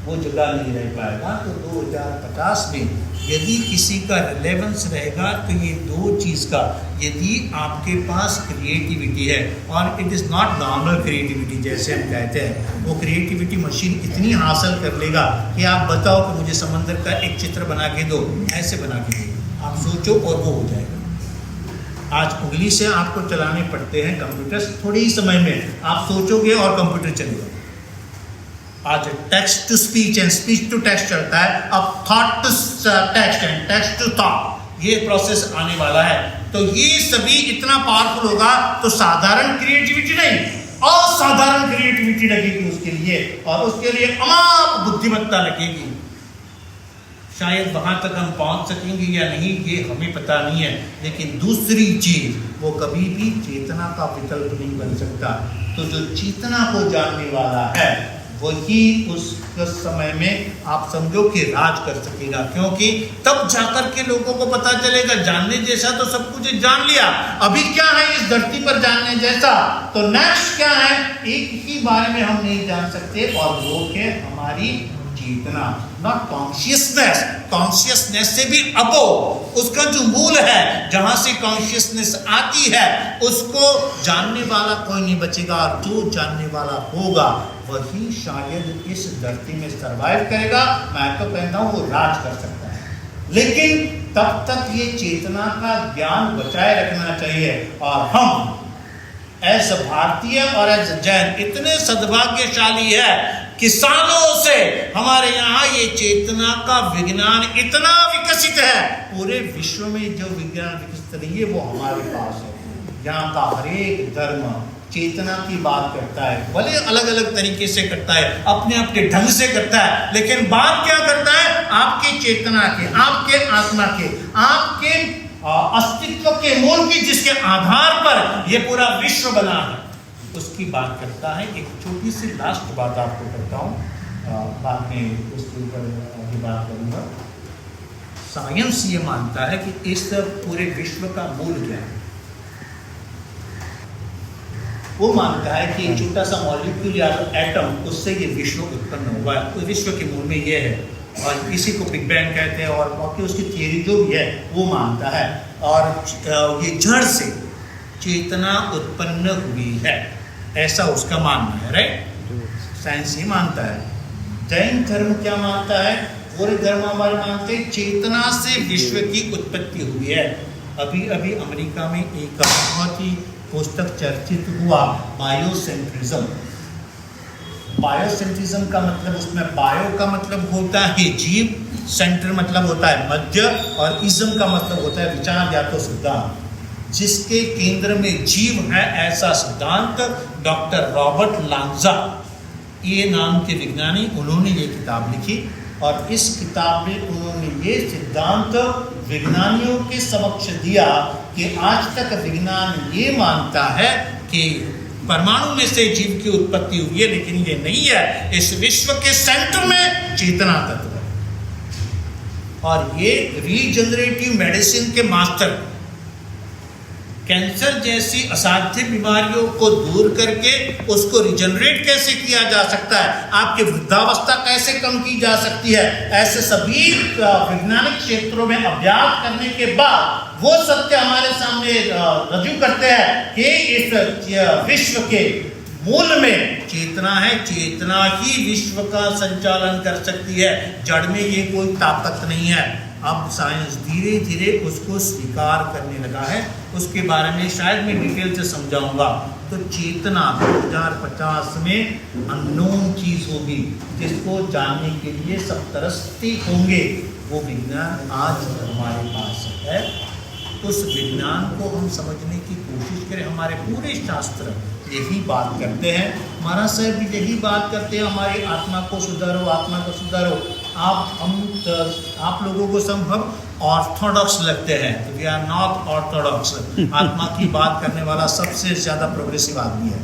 वो जगह नहीं रह पाएगा। तो 2050 में यदि किसी का रिलेवेंस रहेगा तो ये 2 चीज़ का, यदि आपके पास क्रिएटिविटी है, और it is not normal creativity जैसे हम कहते हैं, वो क्रिएटिविटी मशीन इतनी हासिल कर लेगा कि आप बताओ कि मुझे समंदर का एक चित्र बना के दो, ऐसे बना के दो, आप सोचो और वो हो जाएगा। आज उंगली से आपको चलाने पड़ते हैं कंप्यूटर्स, थोड़े ही समय में आप सोचोगे और कंप्यूटर चलेगा। आज text to speech and speech to text चलता है, अब thought to text and text to thought, ये प्रोसेस आने वाला है। तो ये सभी इतना पावरफुल होगा तो साधारण क्रिएटिविटी नहीं, असाधारण क्रिएटिविटी लगेगी उसके लिए, और उसके लिए अमाप बुद्धिमत्ता लगेगी। शायद वहां तक हम पहुंच सकेंगे या नहीं ये हमें पता नहीं है, लेकिन दूसरी चीज, वो कभी भी चेतना का विकल्प नहीं बन सकता। तो जो चेतना को जानने वाला है वही उस समय में आप समझो कि राज कर सकेगा, क्योंकि तब जाकर के लोगों को पता चलेगा जानने जैसा तो सब कुछ जान लिया, अभी क्या है इस धरती पर जानने जैसा, तो नेक्स्ट क्या है एक ही बारे में हम नहीं जान सकते, और वो है हमारी चेतना, नॉट कॉन्शियसनेस। कॉन्शियसनेस से भी अबो, उसका जो मूल है जहां से कॉन्शियसनेस आती है, उसको जानने वाला कोई नहीं बचेगा, और जो जानने वाला होगा वही शायद इस धरती में सरवाइव करेगा। मैं तो कहता हूं वो राज कर सकता है, लेकिन तब तक ये चेतना का ज्ञान बचाए रखना चाहिए। और हम एज भारतीय और एज जैन इतने सद्भाग्यशाली है कि सालों से हमारे यहाँ ये चेतना का विज्ञान इतना विकसित है। पूरे विश्व में जो विज्ञान विकसित रही है वो हमारे पास है। यहाँ का हर एक धर्म चेतना की बात करता है, भले अलग अलग तरीके से करता है, अपने अपने ढंग से करता है, लेकिन बात क्या करता है? आपके चेतना के, आपके आत्मा के, आपके अस्तित्व के मूल की, जिसके आधार पर यह पूरा विश्व बना है, उसकी बात करता है। एक छोटी सी लास्ट बात आपको करता हूँ, बाद में उसके ऊपर आगे बात करूंगा। साइंस ये मानता है कि इस पूरे विश्व का मूल क्या है। वो मानता है कि एक छोटा सा मॉलिक्यूल या एटम, उससे ये विश्व उत्पन्न हुआ है, तो विश्व के मूल में ये है, और इसी को बिग बैंग कहते हैं, और बाकी उसकी थियरी जो भी है वो मानता है। और ये जड़ से चेतना उत्पन्न हुई है, ऐसा उसका मानना है, राइट। साइंस ये मानता है। जैन धर्म क्या मानता है? पूरे धर्म हमारे मानते हैं चेतना से विश्व की उत्पत्ति हुई है। अभी अभी अमेरिका में एक बहुत ही पुस्तक चर्चित हुआ, बायोसेंट्रिज्म। बायोसेंट्रिज्म का मतलब, उसमें बायो का मतलब होता है जीव, सेंटर मतलब होता है मध्य, और इज्म का मतलब होता है विचार या तो सिद्धांत। जिसके केंद्र में जीव है, ऐसा सिद्धांत डॉक्टर रॉबर्ट लांजा, ये नाम के विज्ञानी, उन्होंने ये किताब लिखी, और इस किताब में उन्होंने ये सिद्धांत विज्ञानियों के समक्ष दिया कि आज तक विज्ञान ये मानता है कि परमाणु में से जीव की उत्पत्ति हुई है, लेकिन ये नहीं है। इस विश्व के सेंटर में चेतना तत्व है, और ये रीजनरेटिव मेडिसिन के मास्टर, कैंसर जैसी असाध्य बीमारियों को दूर करके उसको रिजनरेट कैसे किया जा सकता है, आपकी वृद्धावस्था कैसे कम की जा सकती है, ऐसे सभी वैज्ञानिक क्षेत्रों में अभ्यास करने के बाद वो सत्य हमारे सामने रजू करते हैं कि इस विश्व के मूल में चेतना है। चेतना ही विश्व का संचालन कर सकती है, जड़ में ये कोई ताकत नहीं है। अब साइंस धीरे धीरे उसको स्वीकार करने लगा है, उसके बारे में शायद मैं डिटेल से समझाऊंगा। तो चेतना 2050 में अननोन चीज होगी, जिसको जानने के लिए सब तरसते होंगे। वो विज्ञान आज हमारे पास है, उस विज्ञान को हम समझने की कोशिश करें। हमारे पूरे शास्त्र यही बात करते हैं, महाराज साहब भी यही बात करते हैं, हमारी आत्मा को सुधारो, आत्मा को सुधारो। आप लोगों को संभव ऑर्थोडॉक्स लगते हैं, तो वी आर नॉट ऑर्थोडॉक्स। आत्मा की बात करने वाला सबसे ज्यादा प्रोग्रेसिव आदमी है,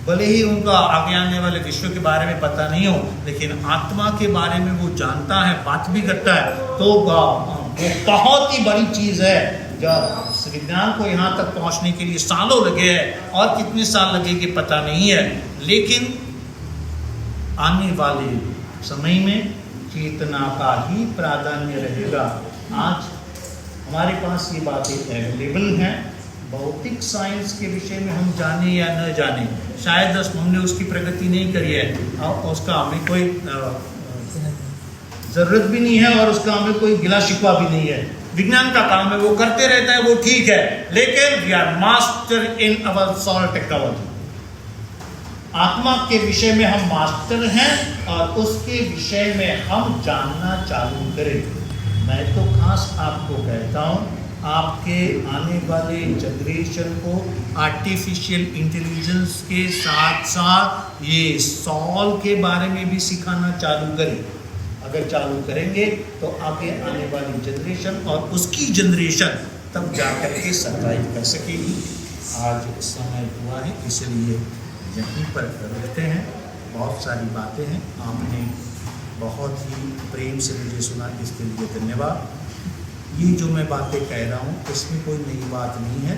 भले ही उनका आगे आने वाले विश्व के बारे में पता नहीं हो, लेकिन आत्मा के बारे में वो जानता है, बात भी करता है। तो वो बहुत ही बड़ी चीज है। जो विज्ञान को यहाँ तक पहुँचने के लिए सालों लगे हैं, और कितने साल लगेंगे पता नहीं है, लेकिन आने वाले समय में चेतना का ही प्राधान्य रहेगा। आज हमारे पास ये बातें अवेलेबल हैं। भौतिक साइंस के विषय में हम जाने या न जाने, शायद हमने उसकी प्रगति नहीं करी है, और उसका हमें कोई जरूरत भी नहीं है, और उसका हमें कोई गिला शिकवा भी नहीं है। विज्ञान का काम है, वो करते रहता है, वो ठीक है, लेकिन we are master in our soul technology. आत्मा के विषय में हम मास्टर हैं, और उसके विषय में हम जानना चालू करें। मैं तो खास आपको कहता हूँ, आपके आने वाले जनरेशन को आर्टिफिशियल इंटेलिजेंस के साथ साथ ये सॉल के बारे में भी सिखाना चालू करें। अगर चालू करेंगे तो आगे आने वाली जनरेशन और उसकी जनरेशन तब जाकर के सर्वाइव कर सकेगी। आज समय हुआ है, इसलिए यहीं पर रखते हैं। बहुत सारी बातें हैं, आपने बहुत ही प्रेम से मुझे सुना, इसके लिए धन्यवाद। ये जो मैं बातें कह रहा हूँ, इसमें कोई नई बात नहीं है,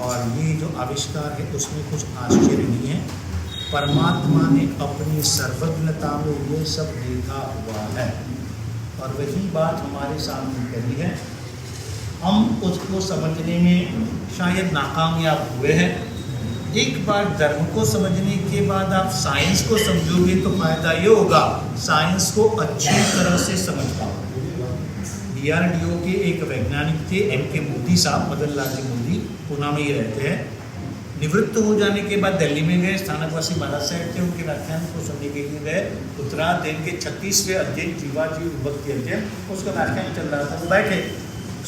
और ये जो आविष्कार है उसमें कुछ आश्चर्य नहीं है। परमात्मा ने अपनी सर्वज्ञता में ये सब देखा हुआ है, और वही बात हमारे सामने करी है। हम उसको समझने में शायद नाकामयाब हुए हैं। एक बार धर्म को समझने के बाद आप साइंस को समझोगे तो फायदा ये होगा, साइंस को अच्छी तरह से समझ पाओगे। DRDO के एक वैज्ञानिक थे, M.K. मोदी साहब, मदन लाल जी मोदी, पूना में ही रहते हैं। निवृत्त हो जाने के बाद दिल्ली में गए, स्थानकवासी महाराज साहब थे, उनके व्याख्यान को सुनने के लिए गए। उत्तरायण के 36वें अध्ययन जीवाजीव विभक्ति अध्ययन, उसका व्याख्यान चल रहा था। वो बैठे,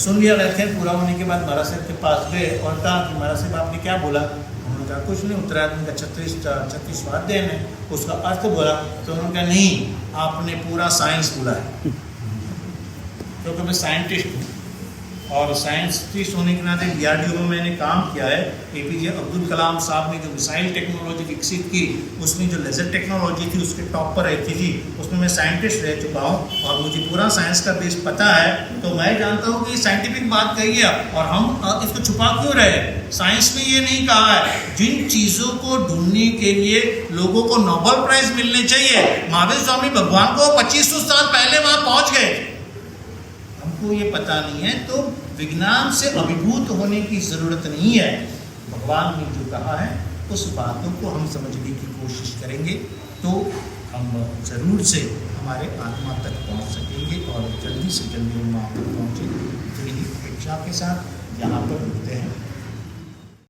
सुन लिया व्याख्यान पूरा होने के बाद महाराज साहब के पास गए और कहा कि महाराज साहब आपने क्या बोला? कहा कुछ नहीं, उत्तरायण का 36वां दिन है, उसका अर्थ बोला तो उन्होंने कहा नहीं, आपने पूरा साइंस बोला है, क्योंकि मैं साइंटिस्ट हूँ और साइंटिस्ट होने के नाते DRDO में मैंने काम किया है। APJ अब्दुल कलाम साहब ने जो मिसाइल टेक्नोलॉजी विकसित की, उसमें जो लेज़र टेक्नोलॉजी थी उसके टॉप पर रहती थी, उसमें मैं साइंटिस्ट रह चुका हूँ और मुझे पूरा साइंस का बेस पता है। तो मैं जानता हूँ कि साइंटिफिक बात कही है और हम इसको छुपा क्यों रहे। साइंस में ये नहीं कहा है, जिन चीज़ों को ढूंढने के लिए लोगों को नोबेल प्राइज मिलने चाहिए, महावीर स्वामी भगवान को 2500 साल पहले वहाँ पहुँच गए, हमको ये पता नहीं है। तो विज्ञान से अभिभूत होने की ज़रूरत नहीं है। भगवान ने जो कहा है उस बातों को हम समझने की कोशिश करेंगे तो हम ज़रूर से हमारे आत्मा तक पहुंच सकेंगे और जल्दी से जल्दी हम वहाँ पर पहुँचेंगे। तो यही अपेक्षा के साथ यहाँ पर रुकते हैं।